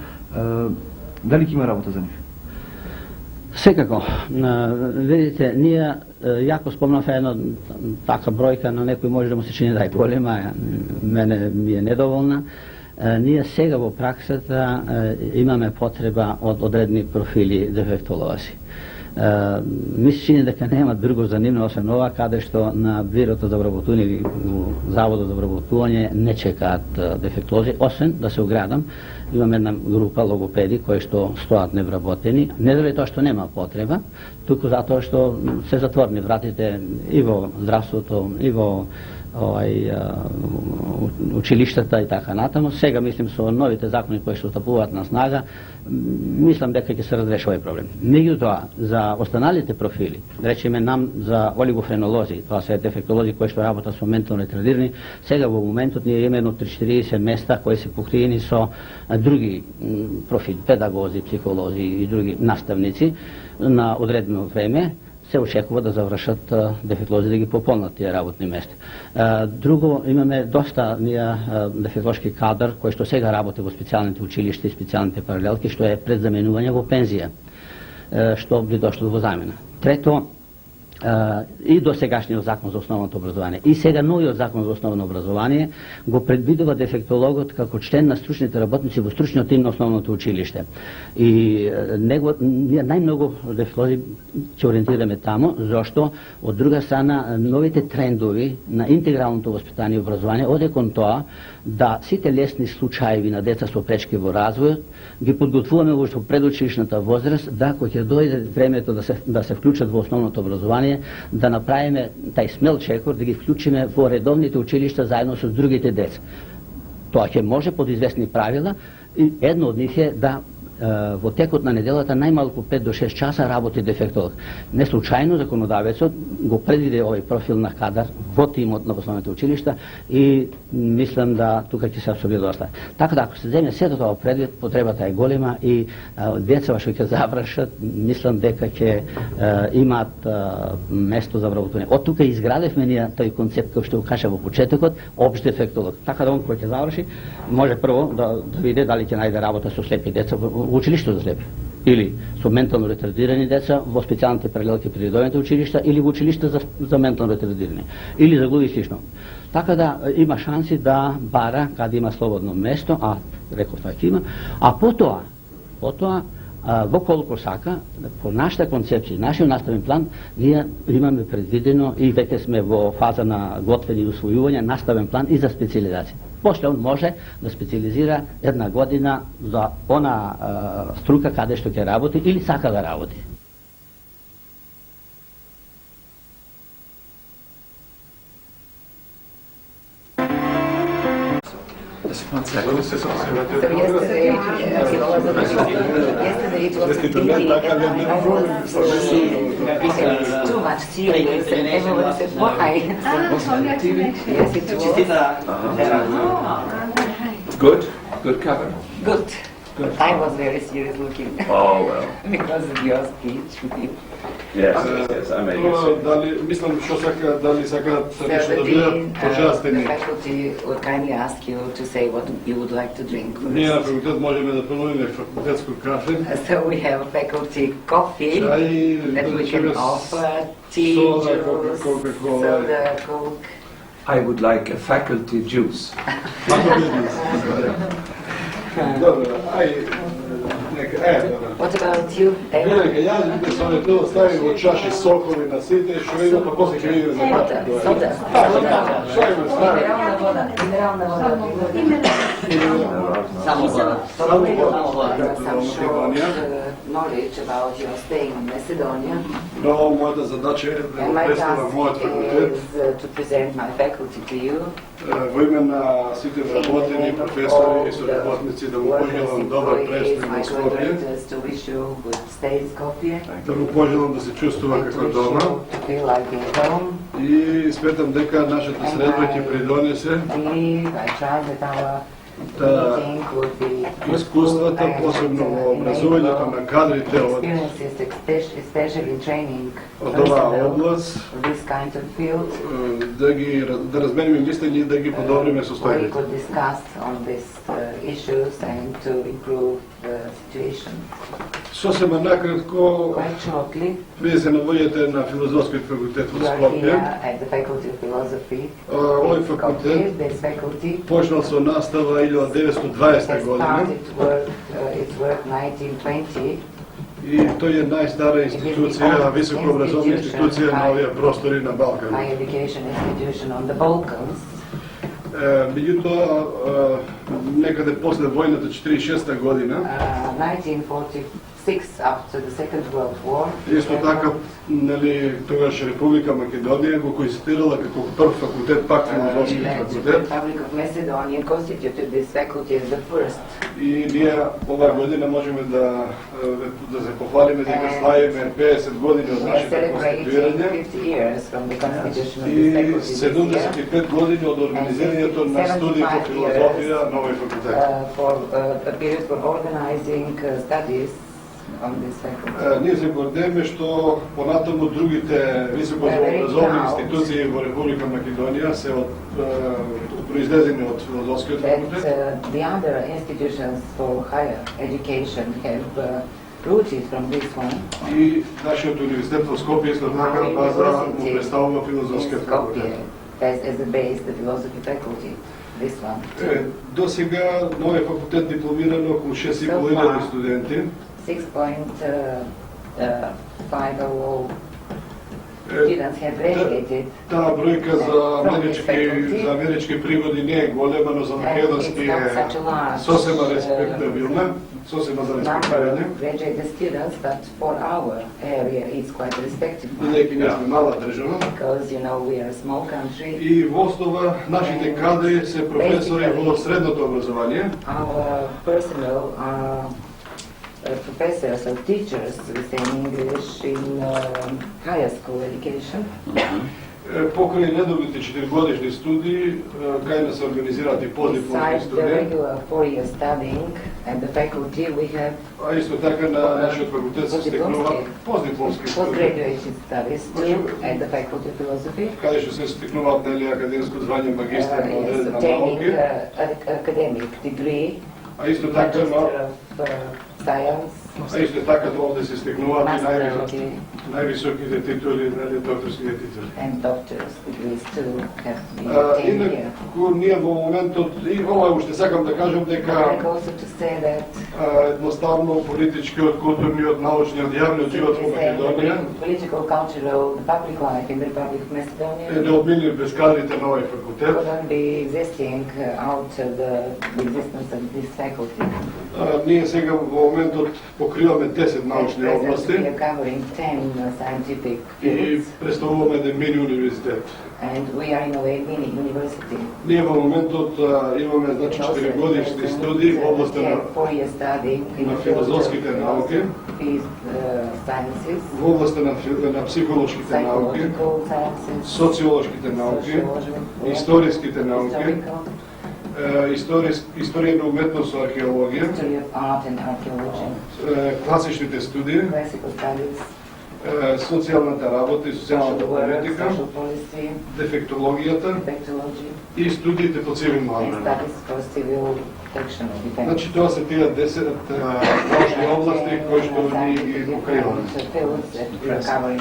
дали ќе има работа за нив? Секако. Видите, ние јако спомнав една така бројка, на некој може да му се чини да е голема, мене ми е недоволна. Ние сега во праксата имаме потреба од одредни профили дефектолози. Ми се чини дека нема друго занимно освен ова, каде што на бирото за обработување или заводот за обработување не чекаат дефектолози, освен да се оградам, имаме една група логопеди кои што стоат невработени, не заради тоа што нема потреба, туку затоа што се затворени вратите и во здравството, и во училиштата и така натаму. Сега мислим со новите закони кои што стапуваат на снага, мислам дека ќе се разреши овој проблем. Меѓутоа, за останалите профили, речеме нам за олигофренолози, тоа се дефектолози кои што работат со ментално ретардирани, сега во моментот ние имаме едно 30-40 места кои се покриени со други профили, педагози, психолози и други наставници на одредено време. Се очекува да завршат дефектолози да ги пополнат тие работни места. Друго, имаме доста дефектолошки кадар кој што сега работи во специјалните училишта и специјалните паралелки, што е пред заменување во пензија, што би дошло во замена. Трето, и до сегашниот закон за основното образование и сега новиот закон за основно образование го предвидува дефектологот како член на стручните работници во стручниот тим на основното училиште. И ние најмногу дефектолози ќе ориентираме тамо, зашто од друга страна новите трендови на интегралното воспитание и образование оде кон тоа да сите лесни случаи на деца со пречки во развојот ги подготвуваме во предучилишната возраст, да кога ќе дојде времето да се вклучат во основното образование, да направиме тај смел чекор, да ги вклучиме во редовните училишта заедно со другите деца. Тоа ќе може под известни правила и едно од нив е да во текот на неделата најмалку 5 до 6 часа работи дефектолог. Не случајно законодавецот го предвиде овој профил на кадар во тимот на основните училишта и мислам да тука ќе се апсорбира доста. Така да ако се земе сето тоа предвид, потребата е голема и децата што ќе завршат, мислам дека ќе имаат место за вработување. Од тука изградевме ние тој концепт кој што го кажа во почетокот, општ дефектолог. Така да он кој ќе заврши, може прво да види дали ќе најде работа со слепи деца во училиште за слепи, или со ментално ретардирани деца во специјалните паралелки при редовните училишта, или во училиште за ментално ретардирани, или за глуви и слично. Така да има шанси да бара каде има слободно место, а реков тоа ќе има, а потоа во колку сака, по нашата концепција, нашиот наставен план, ние имаме предвидено и веќе сме во фаза на готвење и усвојување наставен план и за специализација. После он може да специализира една година за она струка каде што ќе работи или сака да работи. One second. So yesterday it was thinking too much serious and everyone said, why? Yes, it was. Good cover. Good. I was very serious looking. Oh, well. Because of your speech. Yes, I made it. Дали, мислам, што сака, дали сакаат нешто да бидат почастени. The faculty would kindly ask you to say what you would like to drink. Ние на факултет можеме да понудиме факултетско кафе. So we have faculty coffee that we can offer, tea, soda, juice, Coca-Cola. soda, Coke. I would like a faculty juice. Добро, What about you? Јас би се тоа стави во чаши сокови на сите, што има, па после ќе видиме за како. Soda. Што има стави? Mineralna voda. Само вода. Some short knowledge about your staying in Macedonia. Но мојата задача е да And го my представам task мојот факултет is to present my faculty to you. во име на сите вработени професори и соработници да му пожелам добар престой во Скопје, To wish you good stay in Skopje. да му пожелам да се чувствува како дома To feel like being home. и сметам дека нашата средба ќе придонесе I trust that our да meeting would be искуствата, посебно во образувањето на кадрите од experiences, especially training оваа област, this kind of field. да размениме мислење и да ги подобриме We состојбите. could discuss on these issues and to improve the situation. Сосема накратко, Quite shortly, вие се наоѓате на филозофскиот факултет во you are Скопје. here at the Faculty of Philosophy. Овој Skopje, факултет this faculty почнал со настава 1920 has година started its work 1920. и тој е најстара институција, високообразовна институција на овие простори на Балкан. Higher education institution on the Balkans. Меѓутоа, некаде после војната 46 година, 1946, after the Second World War, исто така, нели, тогаш Република Македонија го конституирала како прв факултет, пак филозофски the факултет. Republic of Macedonia constituted this faculty as the first. И ние оваа година можеме да се похвалиме дека славиме 50 години од We are нашето celebrating конституирање 50 years from the constitution of и this faculty this year. 75 години од организирањето на студии по филозофија на овој факултет. For a period for organizing studies on this faculty. Ние се гордееме што понатаму другите високообразовни институции во Република Македонија се произлезени од филозофскиот факултет. That the other institutions for higher education have rooted from this one. И нашиот универзитет во Скопје исто така база му представува филозофскиот факултет. As a base, the philosophy faculty, this one. До сега на овој факултет дипломирано околу 6.500 студенти. 6.500 students have graduated. Таа бројка за амерички пригоди не е голема, но за македонски е сосема респектабилна, сосема за респектирање. Graduated students, but for our area it's quite respectable. Бидејќи ние сме мала држава. Because you know we are a small country. И во основа нашите кадри се професори во средното образование. Our personnel are professors or teachers, we say in English, in higher school education. Покрај редовните 4-годишни студии, кај нас се организираат и подипломски Besides the студии. regular 4-year studying at the faculty, we have А исто така на нашиот факултет се стекнуваат постдипломски студии. postgraduate studies too at the Faculty of Philosophy. Каде што се стекнуваат нели академско звање магистар на Yes, одредена obtaining науки. academic degree, А исто така Master of Science, А исто така овде се стекнуваат и Master of највисоките титули, нели докторските титули. and doctor's degrees too have been obtained here. Инаку ние во моментот, и ова уште сакам да кажам I'd дека like also to say that едноставно политичкиот, културниот, научниот, јавниот живот во Македонија political, cultural, the public life in the Republic of е Macedonia неодминлив без кадрите на овој факултет. couldn't be existing out of the existence of this faculty. Ние сега во моментот покриваме 10 научни At present, области we are covering 10 scientific и fields, представуваме еден мини универзитет. and we are in a way mini university. Ние во моментот имаме значи 4-годишни студии во областта на 4-year study in на the field of филозофските науки, sciences, во областта на психолошките науки, psychological sciences, социолошките науки, sociological, историските науки, historical, историја на уметност со археологија, history of art and archaeology, класичните студии, classical studies, социјалната работа и социјалната social work, политика, social policy, дефектологијата defectology, и студиите по цивилно and одбрана. studies for civil protection of defense. Значи тоа се тие 10 научни области кои што ние ги покриваме. Fields that we are covering.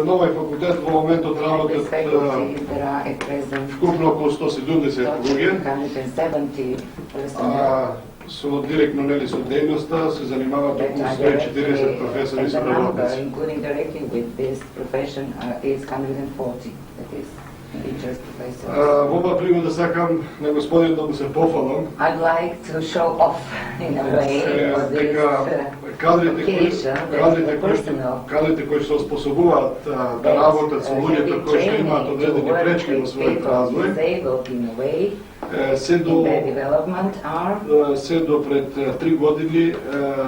На овој факултет во моментот This работат faculty, there are at present вкупно околу 170 луѓе, 170 personnel а со директно нели со дејноста се занимаваат that околу are 140 професори и and the number, соработници. including directly with this profession, is 140. That is teachers, professors. Во оваа пригода сакам на господинот да му се пофалам I'd like to show off in a way for this дека кадрите occasion that the personnel кои се способуваат да работат со луѓето кои што имаат одредени пречки во својот развој, disabled in a way се in their development are се до пред 3 години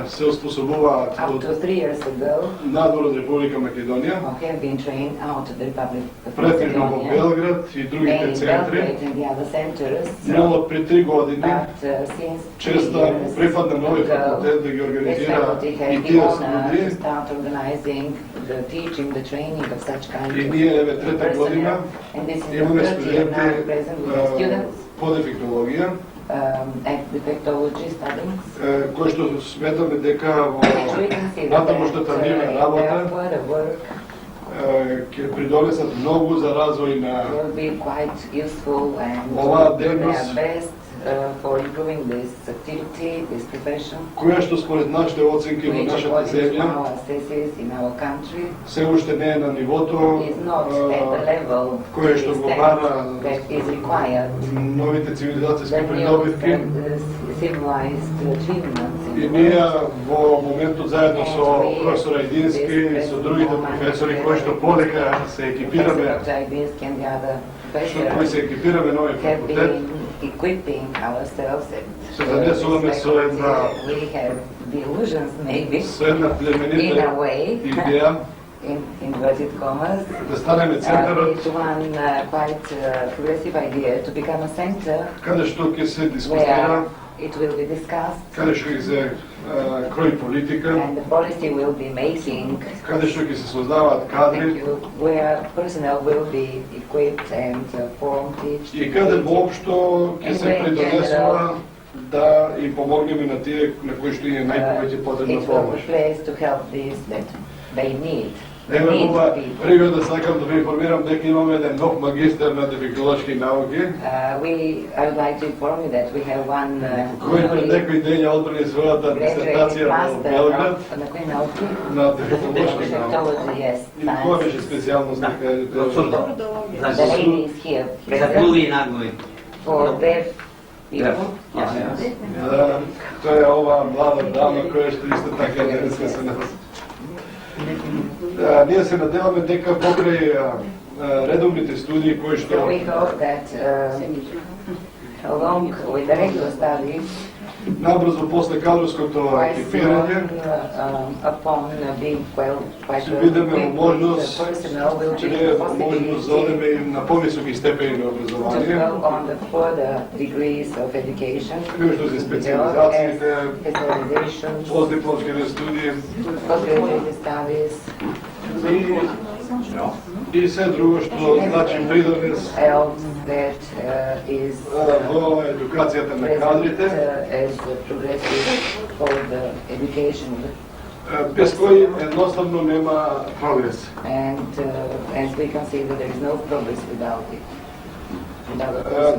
се оспособуваат up од to 3 years ago надвор од Република Македонија, have been trained out of the Republic of претежно во Macedonia, Белград и другите in центри, Belgrade and the other centers. но од пред 3 години But since 3 чест да years припадна на овој ago, факултет да ги this организира faculty и had the тие honor студии. to start organizing the teaching, the training of such kind И of ние еве трета година personnel. And this is the имаме third year now студенти present with the students по дефектологија, at defectology studies. Кој што сметаме дека во натамошната нивна работа ќе придонесат многу за развој на оваа дейност, for improving this activity, this profession. Која што според нашите оценки во нашата земја се уште не е на нивото кој што го бара новите цивилизацијски придобивки. И ние во моментот заедно со професор Едински и со другите професори кои што подека се екипираме, кои се екипираме на овој факултет, equipping ourselves се занесуваме со една племенита идеја inverted commas, да станеме центарот one quite progressive idea to become a center. Каде што ќе се дискутира, it will be discussed, каде што ќе се крои политика, and the policy will be making, каде што ќе се создаваат кадри, where personnel will be equipped and formed, и каде воопшто ќе се придонесува да им помогнеме на тие на кои што им е најповеќе потребна помош. Еме ова пригода сакам да ви информирам дека имаме еден нов магистар на дефектолошки науки. I would like to inform you that we have one кој пред некои дења одбрани својата дисертација во Белград на дефектолошки науки. И која беше специјалност дека за глуви и наглуви. Тоа е ова млада дама која што исто така денеска се нас. Ние се надеваме дека покрај редовните студии кои што набрзо после кадровското екипирање ќе бидеме можност да одеме и на повисоки степени на образование, кои што се специализациите, постдипломските студии и се друго што значи придонес во едукацијата на кадрите, без кој едноставно нема прогрес.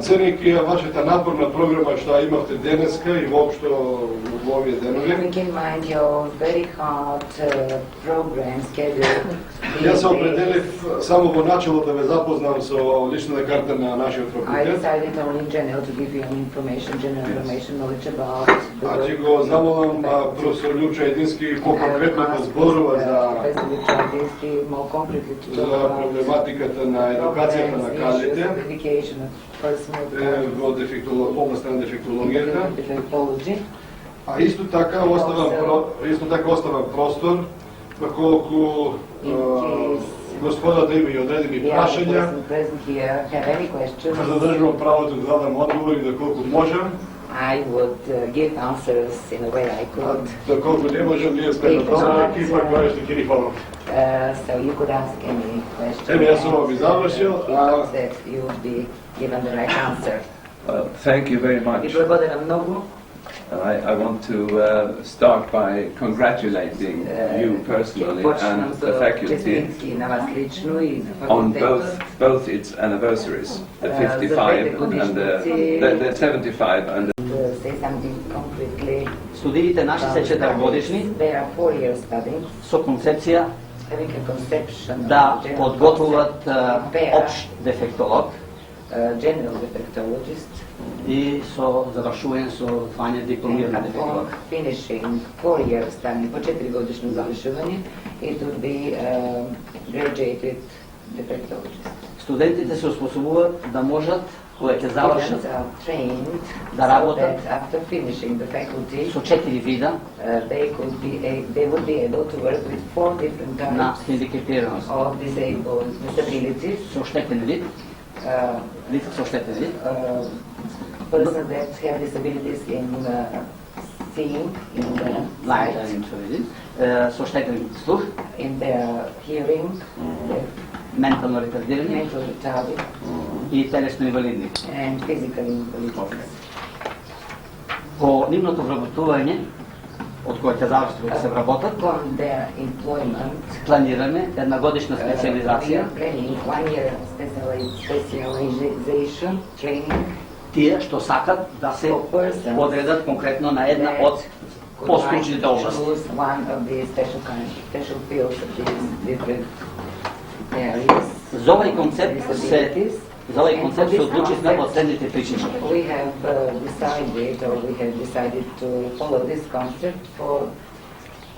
Ценики вашата напорна програма што имавте денеска и воопшто во овие денови. Јас се определив само во начало да ве запознам со личната карта на нашиот факултет. А ќе го замолам професор Лјупчо Едински по-конкретно да зборува за проблематиката на едукацијата на кадрите во областа на дефектологијата. А исто така оставам простор колку господата има и одредени прашања. Задржувам правото да дадам одговори доколку можам. I would give answers in a way I could. Доколку не можам, ние сме направена екипа која што ќе ни помогне. So you could ask any question. Еме, јас сум ви завршил. That you would be given the right answer. Thank you very much. И благодарам многу. I want to start by congratulating you personally and the faculty on both its anniversaries, the 55 and the 75 and the... Студиите наши се 4-годишни со концепција да подготвуваат општ дефектолог и со завршување со звање дипломиран дефектолог. Finishing 4 years study, по 4-годишно завршување, it would be graduated defectologist. Студентите се оспособуваат да можат кога ќе завршат да работат after finishing the faculty со 4 вида they would be able to work with 4 different на types хендикепираност of disabilities, со оштетен вид, лица со оштетен вид, persons that have disabilities in seeing, in со оштетен слух, in their hearing, ментално ретардирани mental retarded, и телесно инвалидни. and physical invalidities. по нивното вработување, од кое ќе зависи кога се вработат, планираме една годишна специализација, тие што сакат да се подредат конкретно на една од постручните области. За овој концепт се одлучивме од следните причини. We have decided to follow this concept for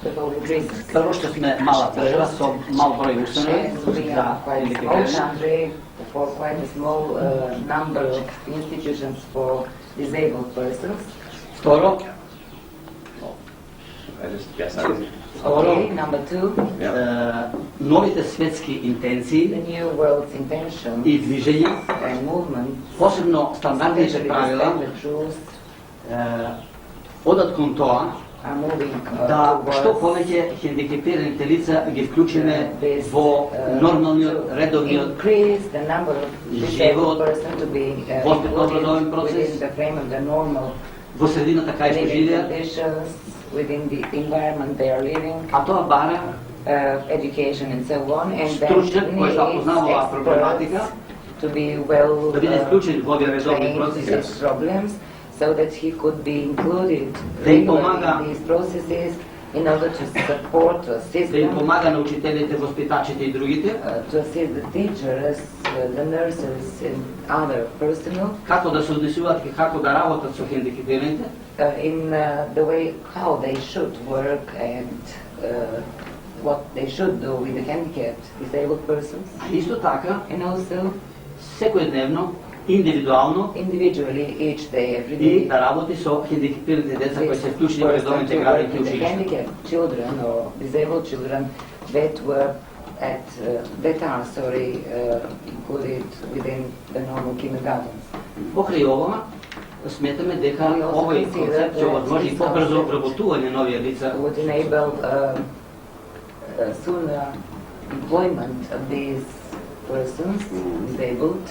the following reasons. Прво што сме мала држава со мал број установи за country for quite a small number of institutions for disabled persons. Второ, Okay, number two, новите светски интенции the new world's intention и движења, and movement, посебно стандардните правила, одат кон тоа да што повеќе хендикепираните лица ги вклучиме во нормалниот, редовниот живот, воспитно-образовен процес, во средината кај што живеат, within the environment they are living, а тоа бара education and so on, and stručnjak кој што познава оваа проблематика, to be well да биде вклучен во овие редовни процеси, problems, so that he could be included in these processes in order to support, to assist да им them, помага на учителите, воспитачите и другите, to assist the teachers, the nurses and other personnel, како да се однесуваат и како да работат со хендикепираните, in the way how they should work and what they should do with the handicapped, disabled persons. Исто така, And also секојдневно, индивидуално, individually, each day, every и day, да работи со хендикепираните деца кои се вклучени во редовните градинки with the училишта. handicapped children or disabled children that were that are included within the normal kindergartens. Покрај ова, сметаме дека овој концепт ќе овозможи побрзо вработување на овие лица, Would enable sooner employment of these persons, disabled.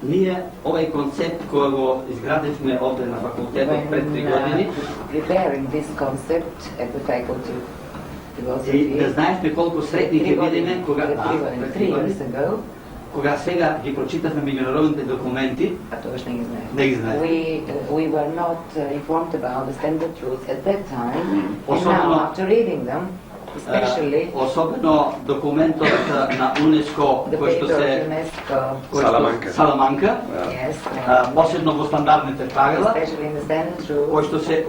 Ние овој концепт кој го изградивме овде на факултетот пред 3 години, Preparing this concept at the faculty of philosophy, и да знаете колку среќни ќе бидеме кога 3 years ago, кога сега ги прочитавме меѓународните документи, не ги знаеме. we were not informed about the standard rules at that time, and now after reading them, especially особено документот на УНЕСКО кој што се Саламанка, посебно во стандардните правила, кој што се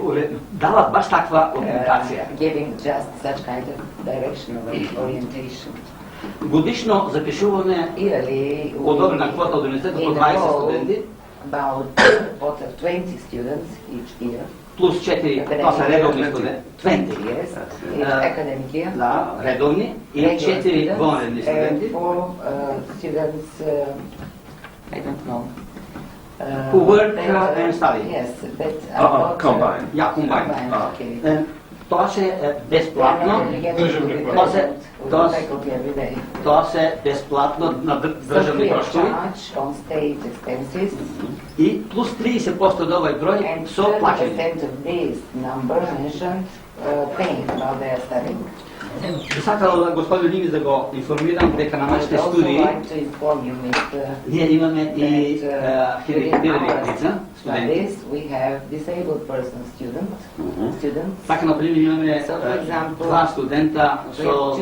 дават баш таква ориентација. giving just such kind of direction or orientation. Годишно запишуваме одобрена квота од университетот од 20 студенти, about 20 students each year. плюс 4, тоа се редовни студенти, 20 academic year. Да, редовни и 4 вонредни студенти. For students, I don't know. Who work and study. Yes, that combined. Ja, combined. Okay. Тоа се бесплатно. Тоа се бесплатно на државни трошкови. On state expenses. И плюс 30% од овој број со плаќање. 30% of this number mentioned paying about their studying. Сакал господин Ливис да го информирам дека на нашите студии ние имаме и хендикепирани лица, студенти. We have disabled person students. Така, например, имаме 2 студента со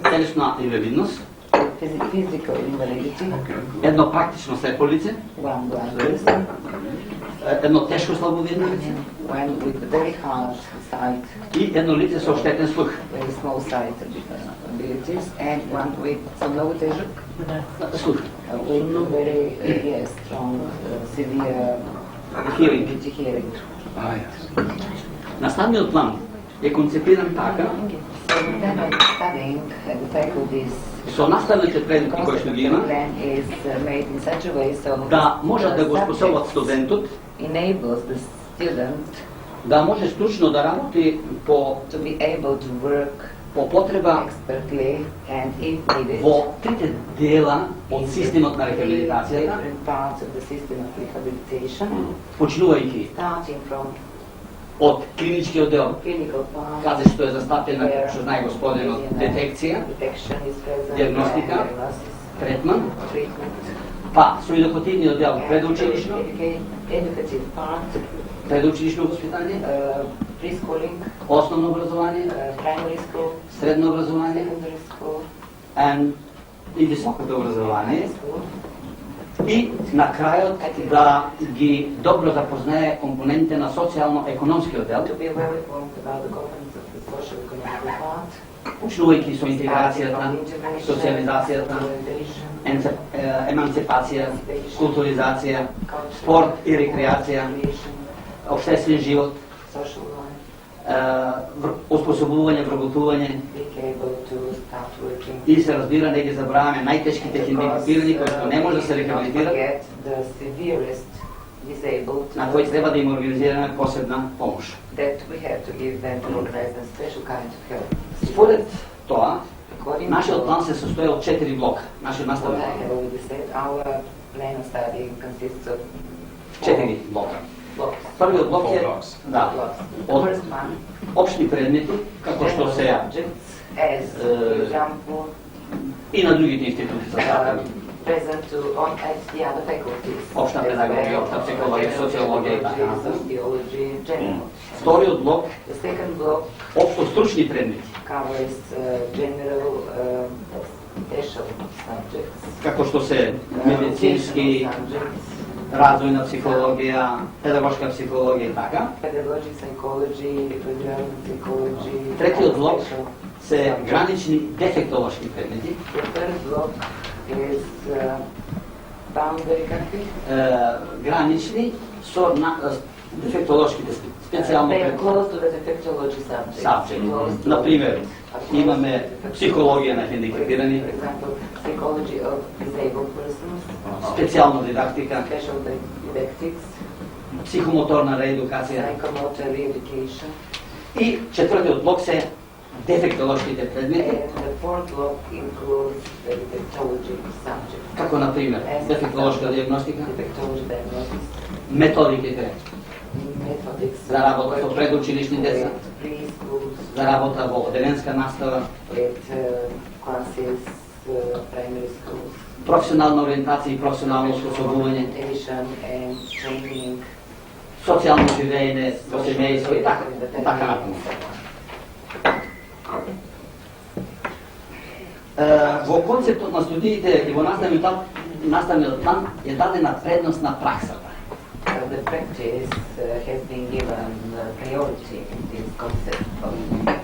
телесна инвалидност, physical invalidity, едно практично слепо лице, one blind person, едно тешко слабовидно лице, one with very hard sight, и едно лице со ощетен слух. very small sight abilities, and one with some много тежък слух. With very strong, severe hearing. Наставниот план е концепиран така со наставните предмети кои што ги има да можат да го способат студентот да може стручно да работи по по потреба expertly and if needed во трите дела од системот на рехабилитацијата, different parts of the system of rehabilitation, почнувајќи starting from од клиничкиот дел, clinical part, каде што е застапена, што знае господинот, детекција, detection is present, диагностика, diagnosis, третман, treatment, па со едукативниот дел предучилишно, educative part, предучилишно воспитание, preschooling, основно образование, primary school, средно образование secondary school, и високото образование. И на крајот да ги добро запознае компонентите на социјално-економскиот дел, to be well informed about the governance of the social-economic part, почнувајќи со интеграцијата, социјализацијата, емансипација, културизација, спорт и рекреација, обштествен живот, social life, оспособување, вработување being able to start working, и се разбира, не ги забравяме најтешките хендикапирани кои што не може да се рехабилитират, get the severest disabled, на кои треба да им организираме посебна помош. that we have to give them to organize a special kind of help. Според тоа, According нашиот to план се состои од 4 блока. Нашиот what наставен I план. have already said, our plan of study consists of 4 блока. blocks. Првиот блок е да, The од first one, општи предмети, како што се subjects, as for example, и на другите институти за сакани. present at the other faculties. Обща педагогија, обща психологија, социологија и така натаму. Theology, general. Вториот блок, The second block општо стручни предмети, covers general special subjects. како што се медицински, subjects, развојна психологија, педагошка психологија и така. pedagogy, psychology, behavioral psychology. Третиот блок special се subjects. гранични дефектолошки предмети, The third block is boundary country. гранични со дефектолошките специјално They are предмети. close to the defectology subjects. Subject. Close to- Например, имаме психологија на хендикапирани, For example, psychology of disabled persons, специјална дидактика, special didactics, психомоторна реедукација psychomotor re-education, и четвртиот блок се дефектолошките предмети, and the fourth block includes the defectology subjects. како на пример дефектолошка диагностика, Defectology diagnosis, методиките methods, за работа со предучилишни деца, preschools, за работа во оделенска настава, with classes, primary schools, професионална ориентација и професионално способување, orientation and training. социјално живеење во семејство и така натаму. Во концептот на студиите и во наставниот план е дадена предност на праксата. The practice has been given priority in this concept of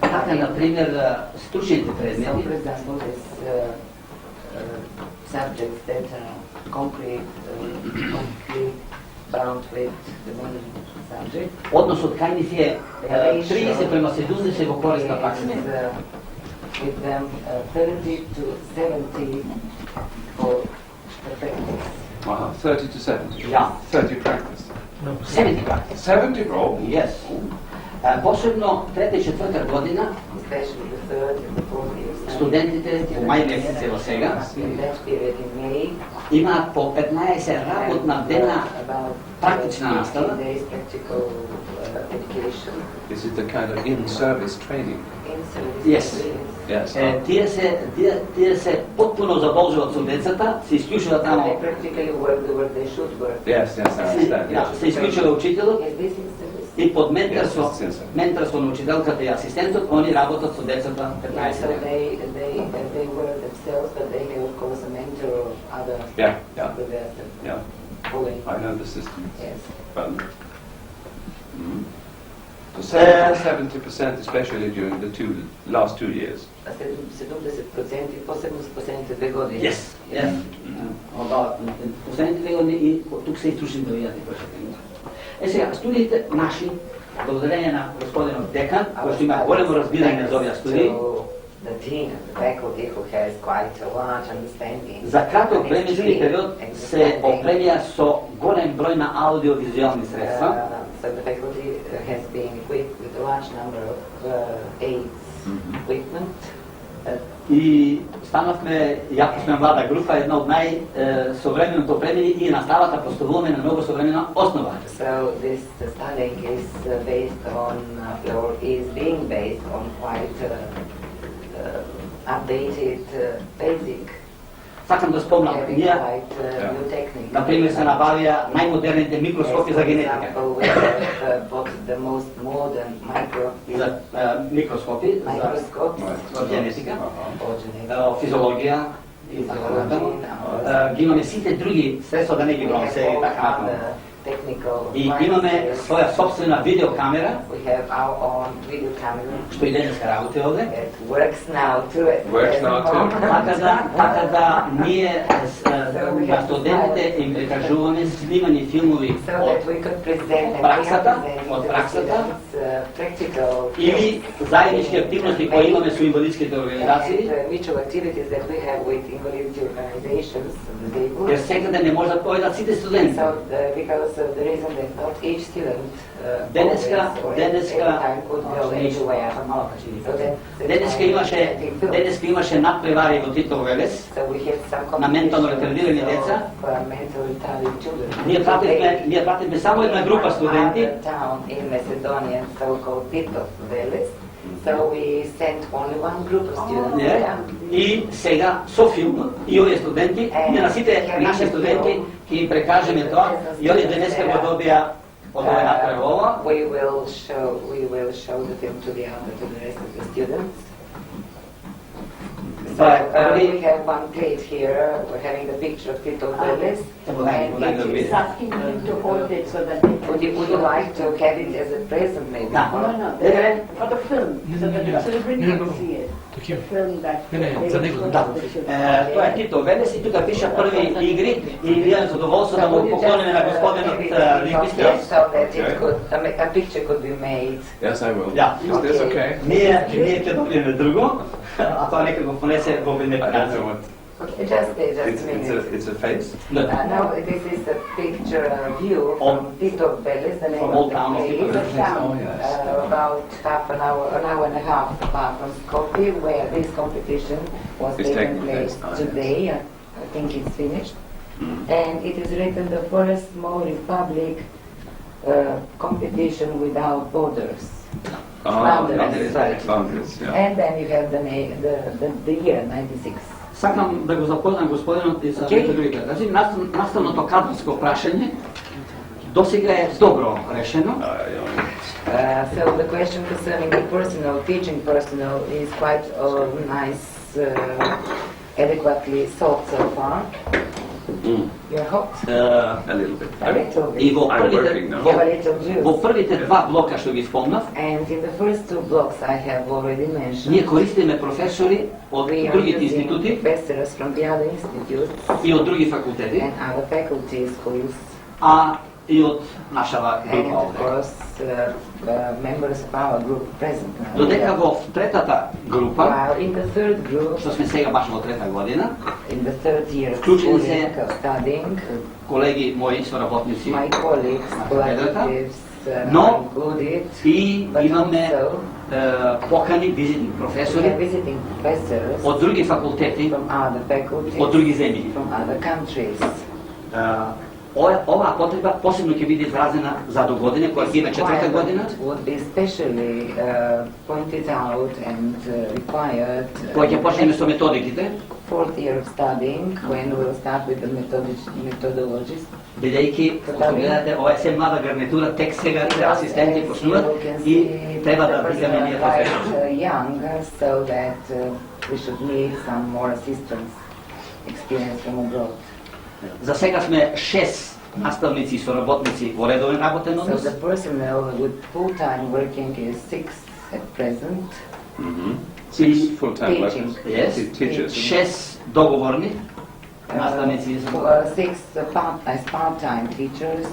Така, например, стручните So, предмети, for example, this subjects that are concrete, bound with the one subject. односот кај нив е 30:70 во корист на праксата. With them 30 to 70 for the practice. 30 to 70. Yeah. 30 practice. 70 практика. 70? Oh. Yes. Посебно трета и четврта година Especially the third and the fourth year. студентите во мај месец ево сега In that period in May, имаат по 15 работна дена about практична настава. 15 days practical education. Is it the kind of in-service training? In service Yes. experience. Yes. Тие се потпуно заболжуваат со децата, се исклучува They тамо, practically work the work they should work. Yes, yes, I understand. да, се исклучува учителот Is this in service? и под менторство, Yes, yes, yes. менторство на учителката и асистентот, они работат со децата Yeah, 15 so дена. they work themselves, but they have of course a mentor or other Yeah, yeah, people that yeah. following. I know the system. Yes. But, So 70%, especially during the last two years. 70% и посебно за последните 2 години. Yes, yes. Последните 2 години и тук се източни да видят кои ще сега, студиите наши, благодарение на господинот декан, кој што има големо разбирање за овие студии, The dean of the faculty who has quite a large understanding. за краток временски период се опремија со голем број на аудиовизуелни средства. So the faculty has been equipped with a large number of aids equipment. И станавме, јако сме млада група, една од најсовремено опремени и наставата поставуваме на многу современа основа. So this studying is based on, or is being based on quite updated basic. Сакам да спомнам, ние, например, се набавија најмодерните микроскопи за генетика. The most modern микроскопи за генетика, физиологија, ги имаме сите други средства да не ги бројам се така. И имаме своја собствена видеокамера, што и денеска работи овде. Така да ние на студентите им прикажуваме снимани филмови од праксата или заеднички активности кои имаме со инвалидските организации. Jer секаде не може да појдат сите студенти. Денеска имаше надпревари во Титов Велес на ментално ретардирани деца. Ние пративме само една група студенти. So we sent only one group of students. И сега со филм и овие студенти, ние на сите наши студенти ќе им прекажеме тоа и оние денеска го добија од овој надпревара. We will show the film to the rest of the students. So we have one plate here. We're having the picture of Tito Velez. He's asking him to hold it so that they can. Would you like to have it as a present, maybe? No. For the film, so that the celebrity can see it. The film that Тоа е Тито Велес и тука пиша први игри и имам задоволство да му поклониме на господинот лингвистија. So that a picture could be made. Yes, I will. Is this okay? Ние ќе добиеме друго, а тоа нека го понесе во бенефикација. It's a face? No, this is a picture view from Tito Velez, the name of the place, about an hour and a half apart from Skopje, where this competition was taking place today. I think it's finished. And it is written the first Maori public competition without borders. Boundaries, yeah. And then you have the year 96. Сакам да го запознам господинот и за другите. Значи, наставното кадрско прашање досега е добро решено. So the question concerning the teaching personnel is quite nice, adequately solved so far. You're hot? A little bit. И во првите два блока што ги спомнав, and in the first two blocks I have already mentioned, ние користиме професори од другите институти и од други факултети, and other faculty schools, а и од нашава група овде. Members of our group present now. Додека во третата група, While in the third group, што сме сега баш во трета година, in the third year вклучени се studying, колеги мои соработници, my colleagues, collaboratives, но included, и имаме покани visiting професори од други факултети, од други земји. from other countries. Оваа потреба посебно ќе биде изразена за до година, кога ќе има четврта година. Would be especially pointed out and required. Кога ќе почнеме со методиките. Fourth year of studying, when we'll start with the methodologies. Бидејќи, како гледате, ова е се млада гарнитура, тек сега асистенти почнуваат и треба да бидеме ние професори. Young, so that we should need some more assistance, experience from abroad. За сега сме 6 наставници и соработници во редовен работен однос. So the personnel with full-time working is 6 at present. 6 full-time workers. Yes. Teachers. 6 договорни наставници. 6 part-time teachers.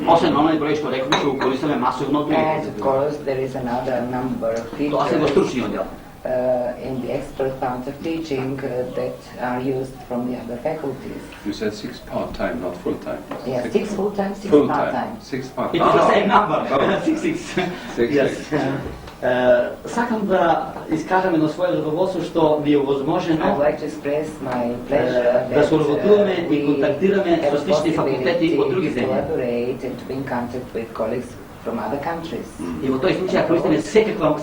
Освен оној број што рекоме, што го користиме масовно од And of course there is another number of teachers. Тоа се во стручниот дел. in the expert parts of teaching that are used from the other faculties. You said 6 part-time, not full-time. Yeah, 6 full-time, 6 full-time. part-time. 6 part-time. It is the same number. Oh. 6. Yes. Сакам да искажам едно свое задоволство што ми е овозможено I'd like to express my pleasure да соработуваме that и контактираме со слични факултети од други земји. collaborate and to be in contact with colleagues from other countries. И во тој случај користиме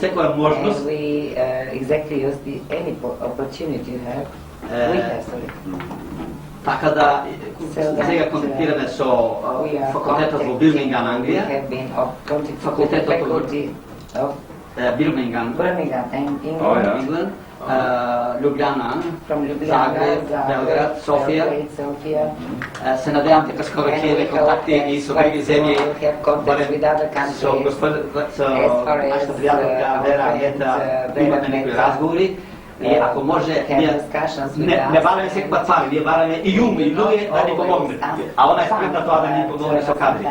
секоја можност. And we exactly use any opportunity you have. We have, sorry. Така да сега контактираме со факултетот во Бирмингам, Англија. We have been Факултетот faculty of Birmingham and England. Ljubljana, Zagreb, Белград, Софија. Се надевам дека скоро ќе имаме контакти и со други земји, со нашата пријателка Вера Ета, имаме некои разговори. И ако може, не бараме секој цари, ние бараме и ум, и луѓе да ни помогнат. А она е спретна тоа да ни помогне со кадри.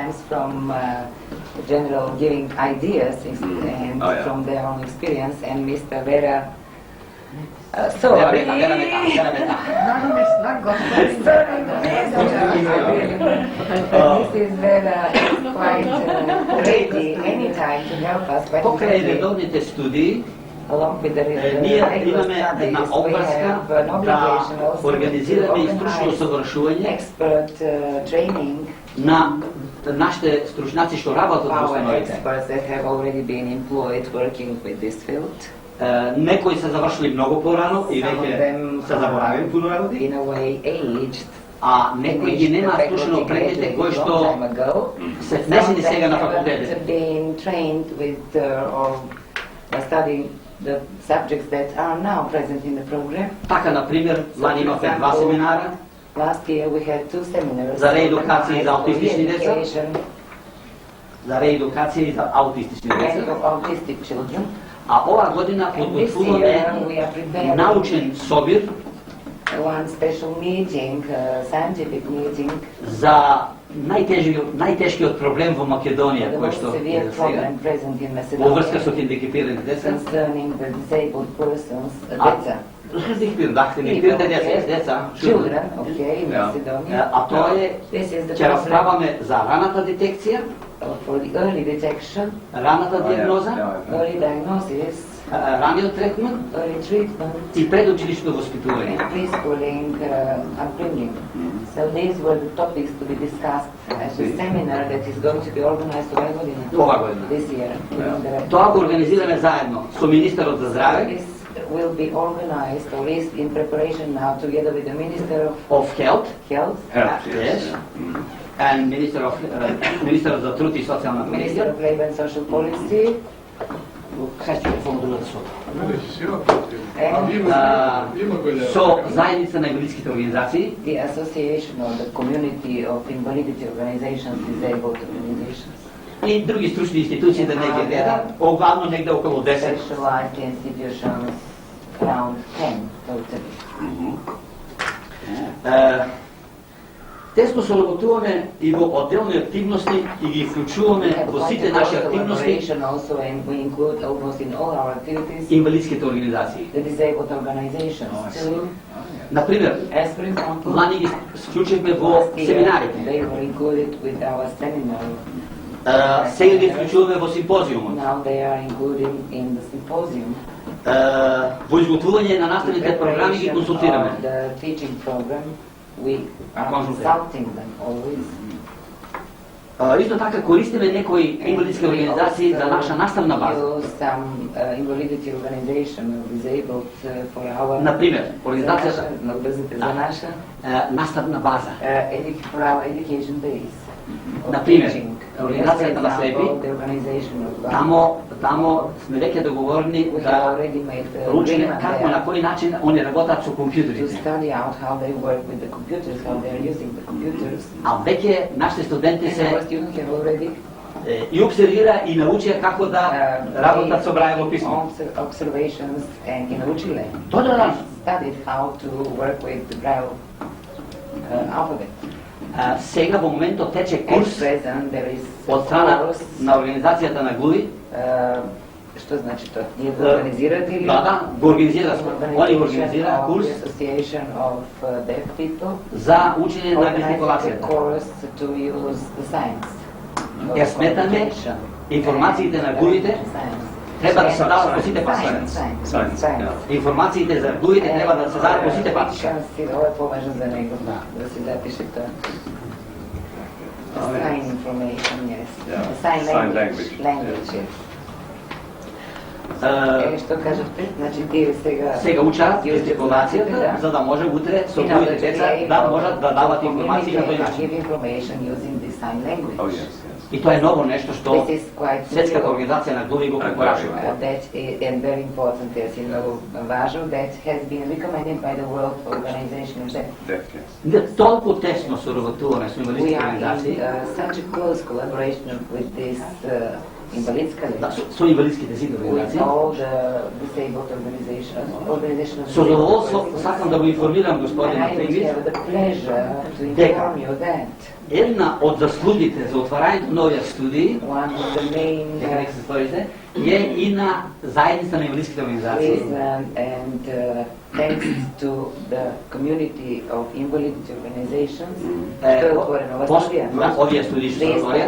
General giving ideas and from their own experience, and Mr. Vera. Sorry. Mrs. Vera is quite ready anytime to help us. Покрај редовните студии, ние имаме една обврска да организираме и стручно усовршување на нашите стручњаци што работат во установите. Некои се завршили многу порано и веќе се заборавили puno работи. А некои ги нема стручно опремените кои што се внесени сега на факултетите. The subjects that are now present in the program. Така, например, лани имавме 2 семинара. Last year we had 2 seminars. За реедукација за аутистични деца. За реедукација за аутистични деца. Autistic children. А оваа година подготвуваме научен собир. One special meeting, scientific meeting. За најтешкиот проблем во Македонија, кој што е во врска со хендикепирани деца. Children, okay, in Macedonia. А тоа е, ќе расправаме за раната детекција, for the early detection, раната диагноза, early diagnosis, раниот третман, early treatment, и предучилишно воспитување. Preschooling, upbringing. So these were the topics to be discussed at the seminar that is going to be organized ова година. This year. Тоа го организираме заедно со министерот за здраве. This will be organized, or is in preparation now, together with the Minister of Health. Health. Yes. And Minister of the Truth и социјална политика. Minister of Labor and Social Policy. Со заедница на инвалидските организации. The Association or the Community of Invalidity Organizations, Disabled Organizations. И други стручни институции да не ги гледам, оглавно негде околу 10. Specialized institutions, around 10 totally. Тесно соработуваме и во отделни активности и ги вклучуваме во сите наши активности инвалидските организации. Например, лани ги вклучивме во семинарите. Сега ги вклучуваме во симпозиумот. Во изготвување на наставните програми ги консултираме. We are consulting them always. Исто така користиме некои инвалидски организации за наша наставна база. Например, организацијата за наша наставна база. For our education base. Например, организацијата на слепи, тамо сме веќе договорни да проучиме како на кој начин они работат со компјутерите. А веќе нашите студенти се и обсервира и научија како да работат со Brailleово писмо. Тоа да сега во моментот тече курс од страна на организацијата на ГЛУИ Što znači to? Nije da organizirati ili? Da, organizira, oni organizira kurs Association of Deaf People za učenje na gestикулацията. Course to use the science. Jer сметаме информациите на глухите треба да се дават по сите патишки. Информациите за глухите треба да се дават по сите патишки. Ovo je považno za него, da se zapiše to. Sign information, yes. Sign language, yes. Što kažete? Значи ти сега учат гестикулацијата, за да може утре со другите деца да можат да дават информации на тој начин. И тоа е ново нешто што Светската организација на глуви го препорачува. That is very important, yes, много важно. That has been recommended by the World Organization of Deaf. Толку тесно соработуваме со инвалидски организации. Such a close collaboration with this invalidska со инвалидските сите организации. All the disabled organizations. Со задоволство сакам да го информирам господин Матејвич дека една од заслугите за отварањето на овие студии дека нека се спорите е и на заедница на инвалидските организации. And thanks to the community of invalid organizations, што е отворена ова студија. Овие студии што се отворија.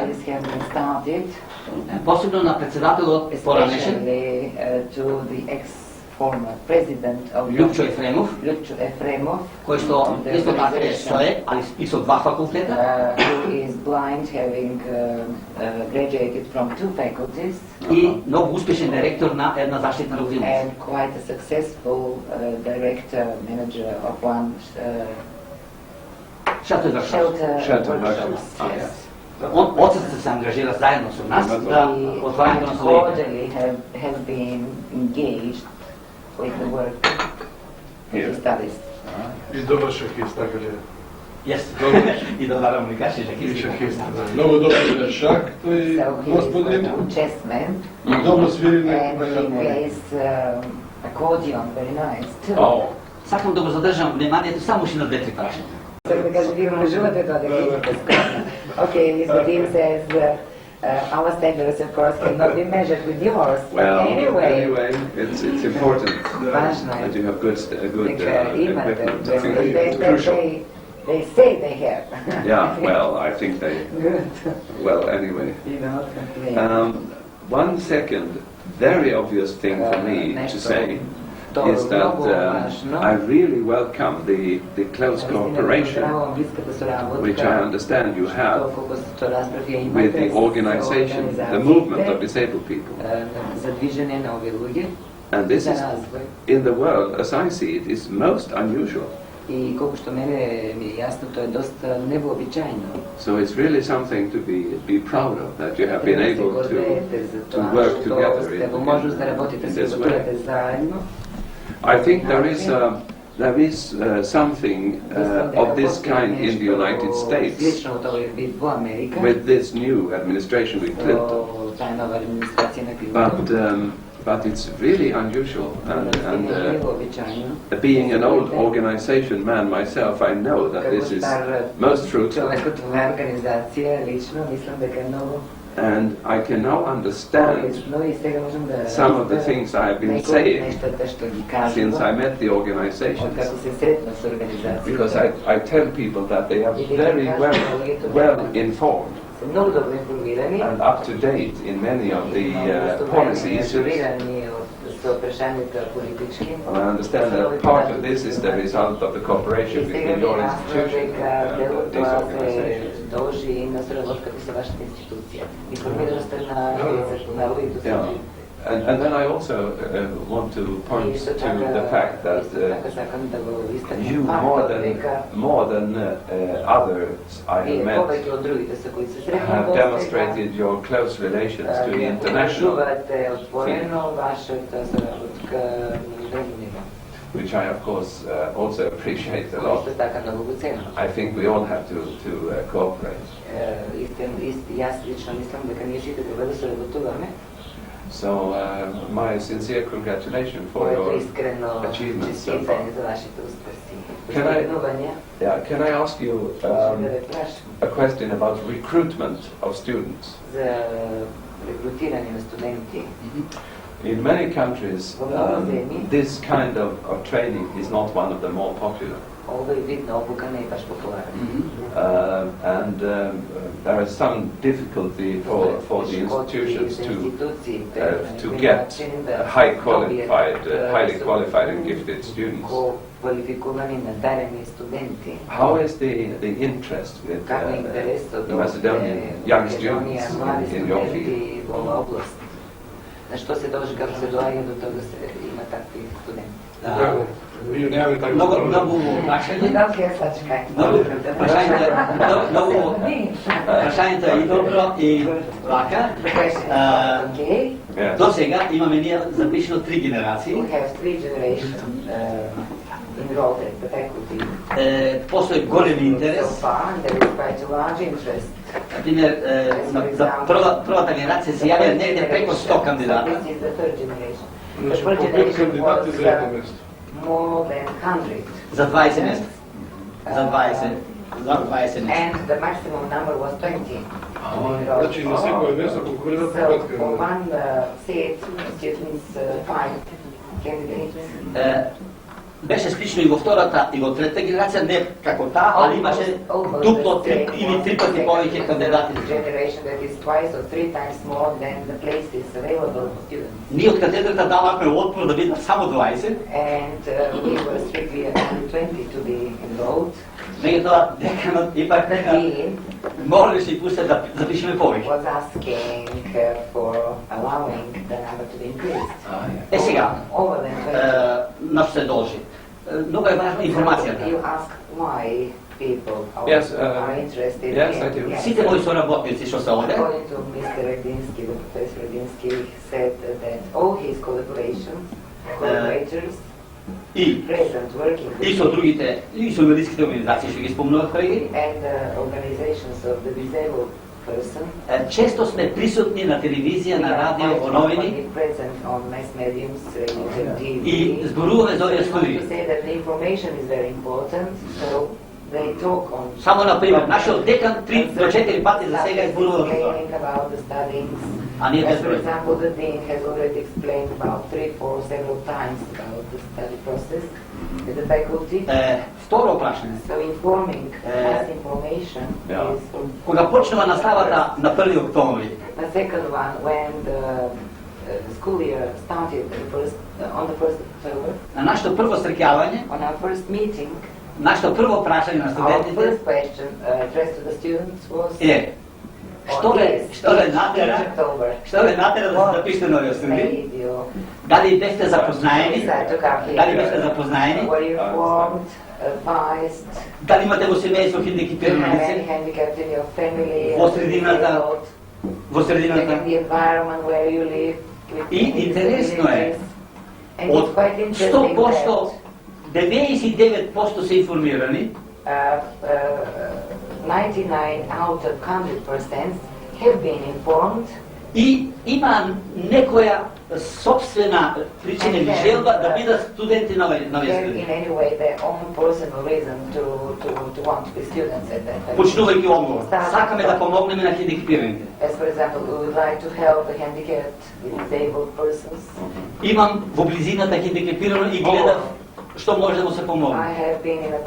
Посебно на председателот поранешен, to the ex-former president of Лјупчо Ефремов, кој што исто така е човек, али и со два факултета, who is blind, having graduated from 2 faculties, и многу успешен директор на една заштитна родина. And quite a successful director, manager of one shelter workshops. Он отсетно се ангажира заедно со нас да отварањето на студиите. Have been engaged with the work of the studies. И добар шахист, така ли? Yes. И добар американски шахист. Много добар шах, тој господин. И добро свири на accordion, very nice too. Сакам да го задржам вниманието само уште на 2-3 прашања. Сега да кажа, вие можувате тоа да видите скоро. Okay, Mr. Dean says our standards, of course, cannot be measured with yours. Well, anyway, it's important that you have good equipment. I think it's crucial. They say they have. Yeah, well, I think they. Good. Well, anyway. You don't complain. One second, very obvious thing for me to say is that I really welcome the close cooperation which I understand you have with the organization, the movement of disabled people. And this is, in the world, as I see it, is most unusual. И колку што мене ми е јасно, тоа е доста невообичаено. So it's really something to be proud of, that you have been able to work together in this way. I think there is something of this kind in the United States with this new administration with Clinton. But it's really unusual, and being an old organization man myself, I know that this is most fruitful. And I can now understand some of the things I have been saying since I met the organizations. Because I tell people that they are very well informed and up to date in many of the policy issues. I understand that part of this is the result of the cooperation between your institution and these organizations. And then I also want to point to the fact that you, more than others I have met, have demonstrated your close relations to the international field, which I, of course, also appreciate a lot. I think we all have to cooperate. So, my sincere congratulations for your achievements so far. Can I ask you a question about recruitment of students? In many countries, this kind of training is not one of the more popular. And there is some difficulty for the institutions to get highly qualified and gifted students. How is the interest with Macedonian young students in your field? На што се дължи, како се доаѓа до тоа да се има такви студенти? Много прашањето е и добро и лака. До сега имаме ние запишено 3 генерации. Постои голем интерес. Например, за првата генерација се јавија негде преко 100 кандидата. За 20 места. За 20 места. And the maximum number was 20. Значи на секој место конкурират пет кандидати. For one seat, students find candidates. Беше слично и во втората и во третата генерација, не како таа, али имаше дупло или 3 пати повеќе кандидати. Ние од катедрата давахме отпор да бидат само 20. Меѓутоа деканот ипак молеше и пушта да запишеме повеќе. Сега, на што се должи? Много е важна информацијата. Сите мои соработници што се овде, и со другите, и со медицинските организации што ги спомнував преди, често сме присутни на телевизија, на радио, во новини и зборуваме за овие студии. Само например, нашиот декан 3 до 4 пати за сега изборува за тоа. А ние без број. Второ прашање. Кога почнува наставата на 1 октомври, на нашето прво среќавање, нашето прво прашање на студентите е што ле натера да се запишете на овие студии? Дали бевте запознаени? Дали имате во семејство хендикепирано лице? Во средината. И интересно е, од 100%, 99% се информирани, 99 out of 100% have been informed. И има некоја собствена причина или желба да бидат студенти на овие студии. Почнувајќи одговор, сакаме да помогнеме на хендикепираните. Имам во близината хендикепирано и гледав што може да му се помогне. I have been in a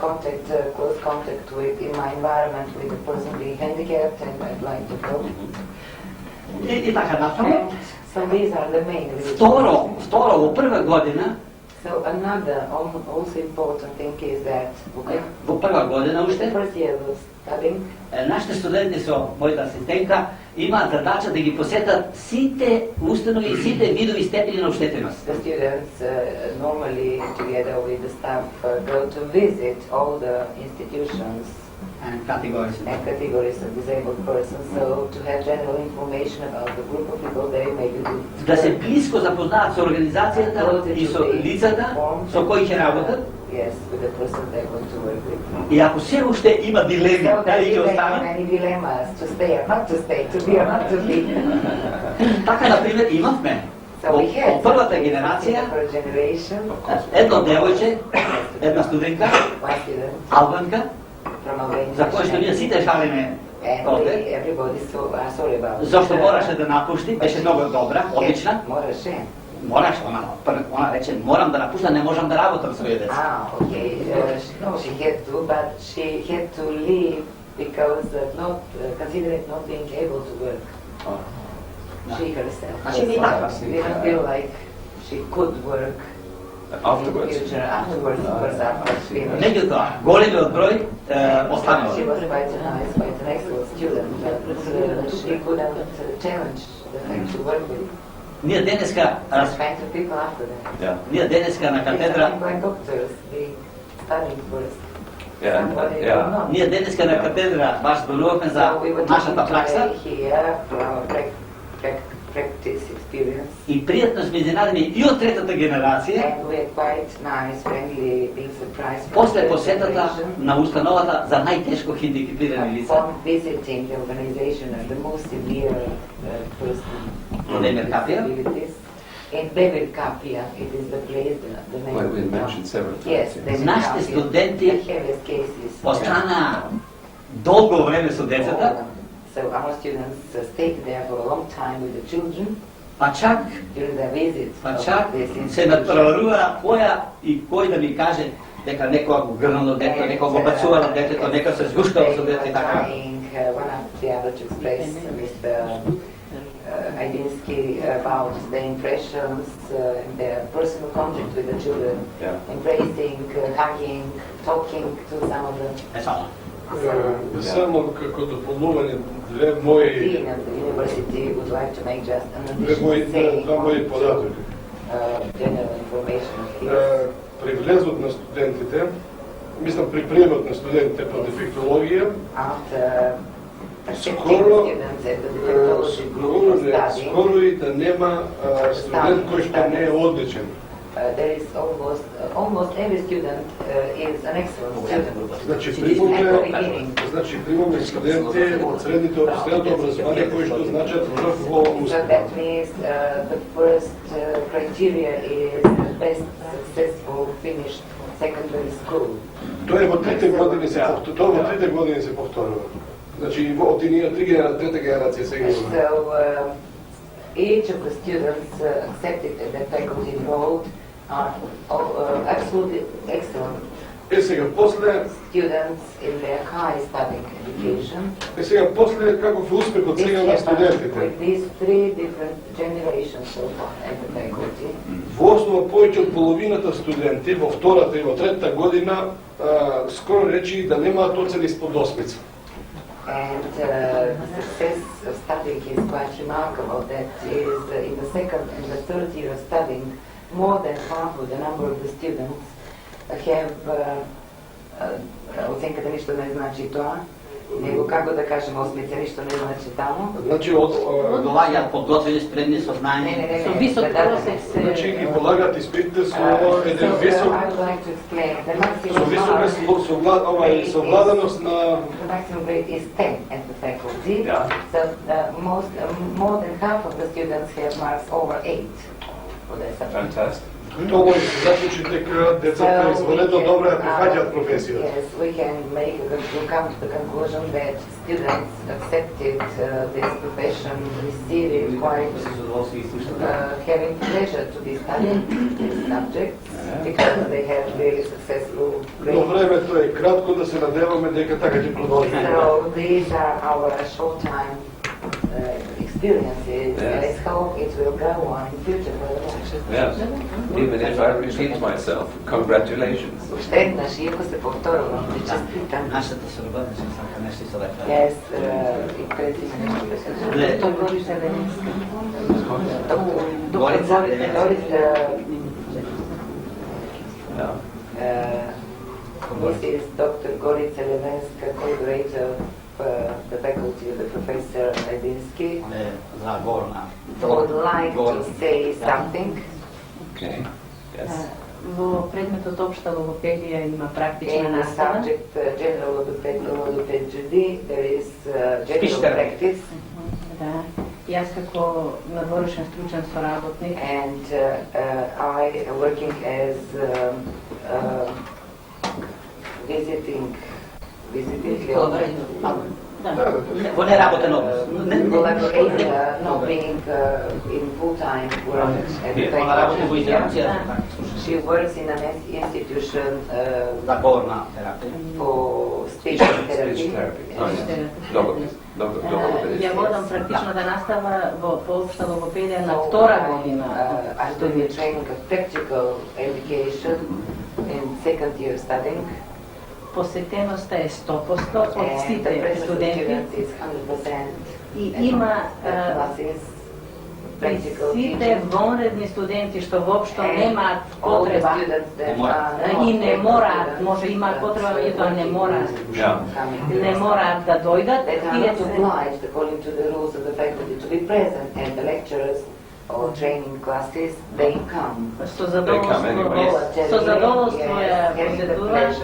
close contact with, in my environment with a person being handicapped and I'd like to help. И така насаму. So these are the main reasons. Второ, во прва година. So another also important thing is that во прва година уште first year of studying, нашите студенти со мојата асистентка имаат задача да ги посетат сите установи и сите видови степени на оштетеност. The students normally together with the staff go to visit all the institutions and categories of disabled persons, so to have general information about the group of people they may be good. Да се близко запознаат со организацијата и со лицата со кои ќе работат. Yes, with the person they're going to work with. И ако се уште има дилеми, дали ќе останат? Many dilemmas to stay or not to stay, to be or not to be. Така, например, имавме во првата генерација едно девојче, една студентка, албанка, за која што ние сите шалиме овде, зашто мораше да напушти, беше многу добра, одлична. Ona reče, moram da napustam, ne možem da rabotam svoje dece. Okay. No, she had to, but she had to leave because considered not being able to work. She herself. She didn't feel like she could work afterwards. In the future, afterwards, after finished. Međutim, golemi broj ostanula. She was quite an excellent student, but she couldn't challenge the fact to work with. Ние денеска на катедра Ние денеска на катедра баш зборуваме за нашата пракса и пријатно сме изненадени и од третата генерација после посетата на установата за најтешко хендикепирани лица. In Bevel Capia, it is the place, the name. Well, we mentioned several times. Yes, нашите студенти остана долго време со децата. So our students stayed there for a long time with the children. Па чак се натпреварува која и кој да ми каже дека некоја го грнало дете, некоја го бацувало детето, некоја се згуштало со дете и така. One after the other to express Mr. Idinsky about the impressions and their personal contact with the children, embracing, hugging, talking to some of them. Само како дополнување две мои податоки. При влезот на студентите, мислам при приемот на студентите по дефектологија, скоро и да нема студент кој што не е одличен. There is almost every student is an excellent student. Значи примаме студенти од средното образование кои што значат врв во успех. That means the first criteria is the best successful finished secondary school. Тоа во трите години се повторува. Значи од тие трета генерација сега има. So each of the students accepted that faculty enrolled are absolutely excellent. Сега после students in their high studying education. Сега после каков е успехот сега на студентите? With these three different generations so far at the faculty. Во основа повеќе од половината студенти во втората и во третата година скоро речи да немаат оцени испод 8. And the success of studying is quite remarkable. That is, in the second and the third year of studying, more than half of the number of the students have оценката ништо не значи тоа, него како да кажем осмица ништо не значи таму. Значи од доаѓаат подготвени, спремни со знаење, со висок просек. Значи ги полагаат испитите со еден висок совладаност на the maximum grade is 10 at the faculty. So more than half of the students have marks over 8 for their subject. Fantastic. Тоа заклучи дека децата изволето добро ја прифаќаат професијата. Yes, we can come to the conclusion that students accepted this profession, receive it quite having pleasure to be studying this subject because they have very successful grades. Но времето е кратко, да се надеваме дека така ќе продолжи. So these are our short time experiences. Let's hope it will go on in future further. Yes. Even if I repeat myself, congratulations. Веднаш, иако се повторувам, ви честитам. Нашата соробавна се сака нешто со река. Yes, и презиме нешто да кажа. Доктор Горица Ленинска. This is Dr. Gorica Levenska, collaborator of the faculty of the Professor Idinsky. Would like to say something. Okay. Yes. Во предметот општа логопедија има практична In the настава. subject general logopedgy, there is general practice. Да. Јас како надворешен стручен соработник And I am working as visiting Во неработен однос. Not being in full-time work at the faculty. She works in an institution for speech therapy. Ја водам практичната настава во полска логопедија на втора година. I'm doing a training of practical education in second year studying. Посетеноста е 100% од сите студенти. И има сите вонредни студенти што воопшто немаат потреба и не мораат, може имаат потреба, меѓутоа не мораат. Не мораат да дојдат и ето according to the rules of the faculty to be present and the lecturers or training classes, they come. Со задоволство ја посетуваат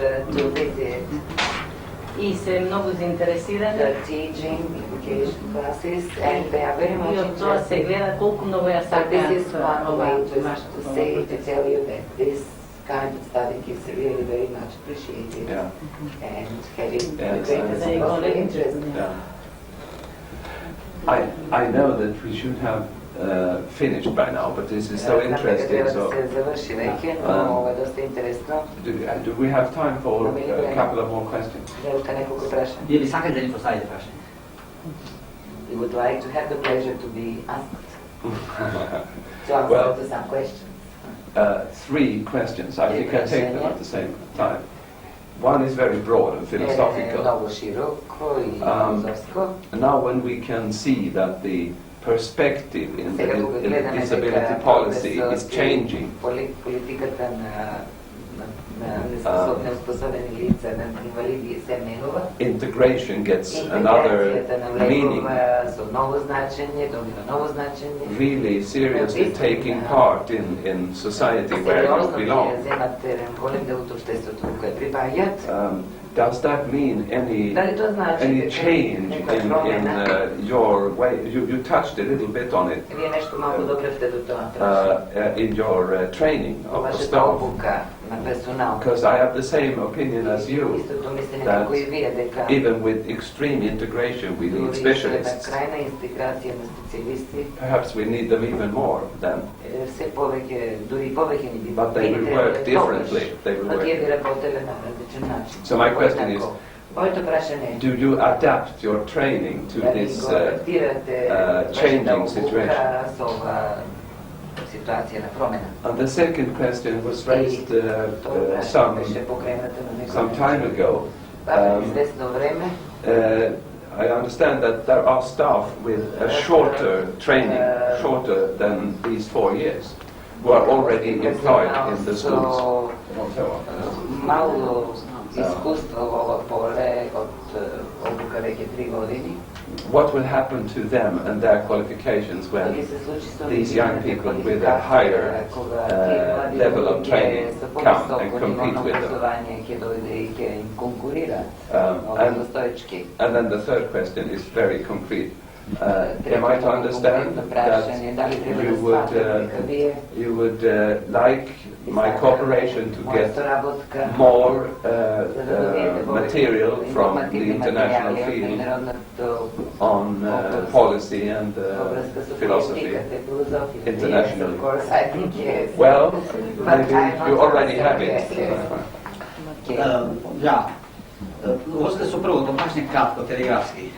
и се многу заинтересирани. Teaching education classes and they are very much и од тоа се гледа колку многу ја сакаат. This is one way to say, to tell you that this kind of studying is really very much appreciated and having the greatest interest. I know that we should have finished by now, but this is so interesting. So, do we have time for a couple of more questions? Вие би сакате да ни поставите прашање? We would like to have the pleasure to be asked to answer to some questions. 3 questions. I think I take them at the same time. One is very broad and philosophical. Now when we can see that the perspective in the disability policy is changing, integration gets another meaning. Really seriously taking part in society where you belong. Does that mean any change in your way? You touched a little bit on it in your training of the staff. Because I have the same opinion as you, that even with extreme integration we need specialists. Perhaps we need them even more then. But they will work differently. So my question is, do you adapt your training to this changing situation? And the second question was raised some time ago. I understand that there are staff with a shorter training, shorter than these 4 years, who are already employed in the schools. What will happen to them and their qualifications when these young people with a higher level of training come and compete with them? And then the third question is very concrete. Am I to understand that you would like my cooperation to get more material from the international field on policy and philosophy internationally? Well, maybe you already have it. Врска со првото прашање кратко, телеграфски.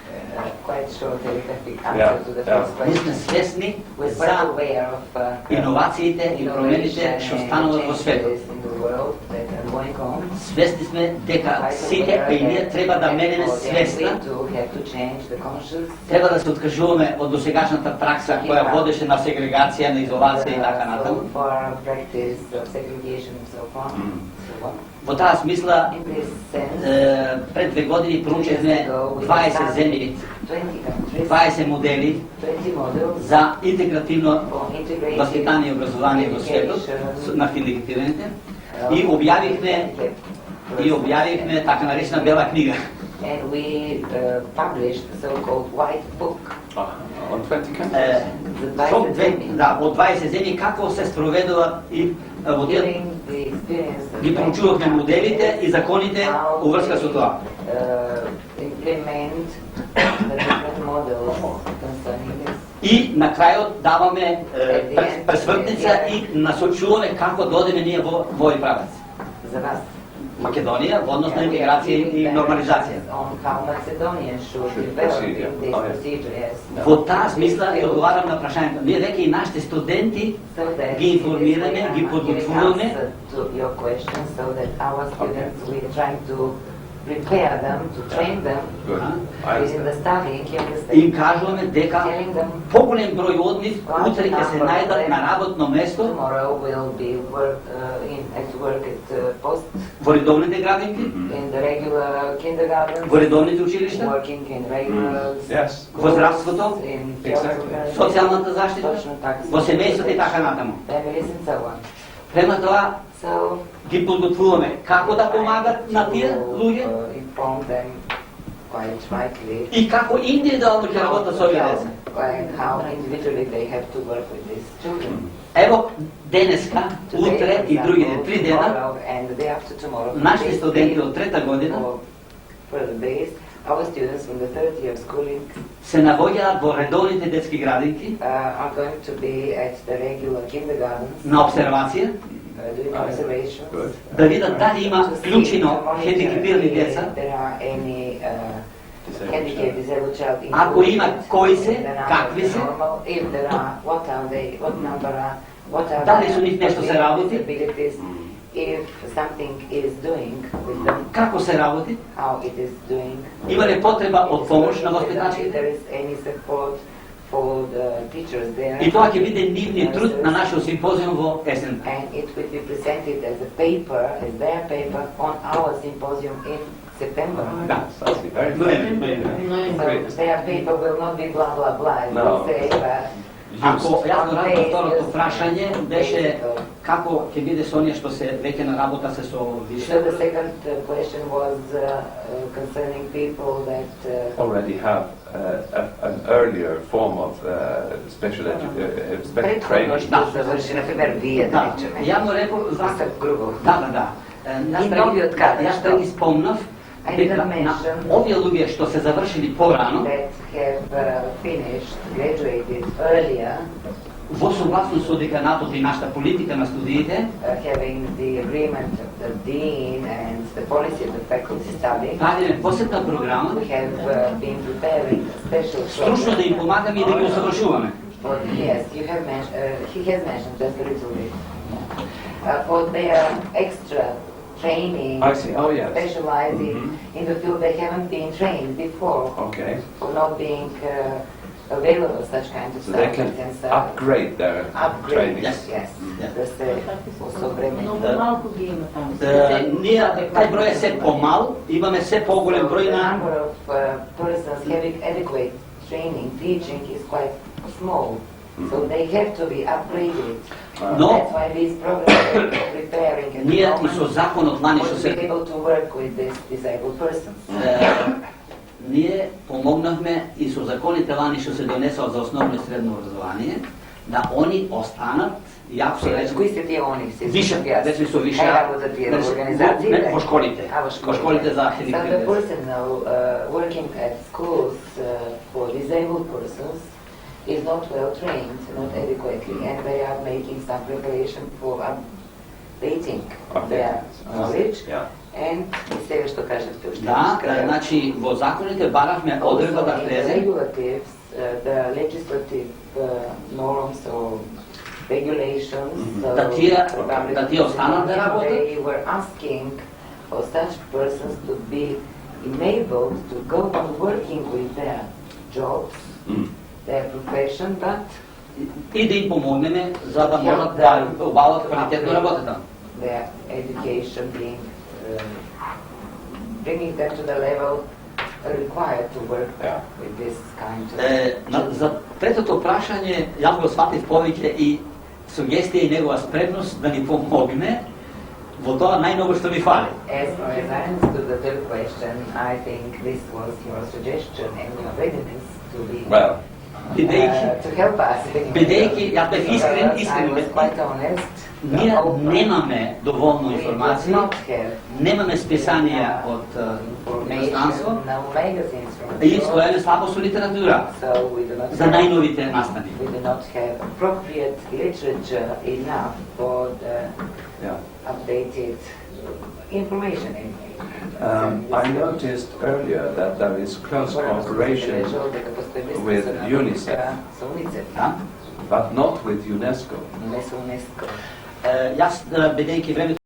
Ние сме свесни за иновациите и промените што стануват во светот. Свесни сме дека сите, па и ние треба да менеме свеста, треба да се откажуваме од досегашната пракса која водеше на сегрегација, на изолација и така натаму. Во таа смисла, пред 2 години проучевме 20 земји, 20 модели за интегративно воспитание и образование во светот на филипините и објавивме така наречена бела книга. And we published the so-called white book. On 20 countries? Да, од 20 земји како се спроведува и во тие ги проучувавме моделите и законите во врска со тоа. Implement the different models concerning this. И на крајот даваме пресвртница и насочуваме како да одиме ние во овој правец. За вас. Македонија во однос на интеграција и нормализација. On how Macedonia should develop in this procedure, yes. Во таа смисла ја одговарам на прашањето. Ние веќе и нашите студенти ги информираме, ги подготвуваме. To your question, so that our students, we are trying to prepare them, to train them in the studying, им кажуваме дека поголем број од нив утре ќе се најдат на работно место tomorrow will be work at post во редовните градинки, in the regular kindergartens, во редовните училишта, working in regular во здравството, социјалната заштита, во семејството и така натаму. Према тоа ги подготвуваме како да помагат на тие луѓе и како индивидуално ќе работат со овие деца. Ево денеска, утре и другите 3 дена, нашите студенти од трета година our students from the third year of schooling се наоѓаат во редовните детски градинки are going to be at the regular kindergartens на обсервација, doing observations, да видат дали има вклучено хендикепирани деца. Ако има, кои се, какви се, дали со нив нешто се работи, if something is doing with them, како се работи, how it is doing, има ли потреба од помош на воспитачите, there is any support for the teachers there. И тоа ќе биде нивниот труд на нашиот симпозиум во есен. And it will be presented as a paper, as their paper, on our symposium in September. Да, So their paper will not be blah blah blah, as we say, but Ако јас го радам второто прашање беше како ќе биде со оние што се веќе на работа се со више. So the second question was concerning people that already have an earlier form of special training. Ја му рекол да. Јас да ги спомнав дека на овие луѓе што се завршили порано, во согласност со деканатот и нашата политика на студиите, правиме посебна програма, стручно да им помагаме и да ги усовршуваме. For their extra training, specializing in the field they haven't been trained before, for not being available such kind of so they can upgrade their training. Yes. Ние тај број е се помал, имаме се поголем број на number of persons having adequate training, teaching is quite small. So they have to be upgraded. That's why these programs are preparing and ние и со законот лани што се be able to work with these disabled persons. Ние помогнавме и со законите лани што се донесоа за основно и средно образование, да они останат, и ако се рече... Кои се тие они? Више, деци со више... Во школите. Во школите за хендикепирани. So the personnel working at schools for disabled persons is not well trained, not adequately, and they are making some preparation for updating their knowledge. And сега што кажете уште. Да, значи во законите баравме одредба да влезе. The legislative norms or regulations. Да тие останат да работат. They were asking for such persons to be enabled to go on working with their jobs, their profession, but и да им помогнеме за да можат да обават квалитетно работата. Their education being bringing them to the level required to work with this kind of... За третото прашање, јас го сватив повеќе и сугестија и негова спремност да ни помогне во тоа најмногу што ми фали. As far as I understood the third question, I think this was your suggestion and your readiness to be... Well, to help us. Бидејќи, јас бев искрен, I was quite honest. ние немаме доволно информации, немаме списанија од иностранство и стоеме слабо со литература за најновите настани. We do not have appropriate literature enough for the updated information. I noticed earlier that there is close cooperation with UNICEF, but not with UNESCO. Јас, бидејќи времето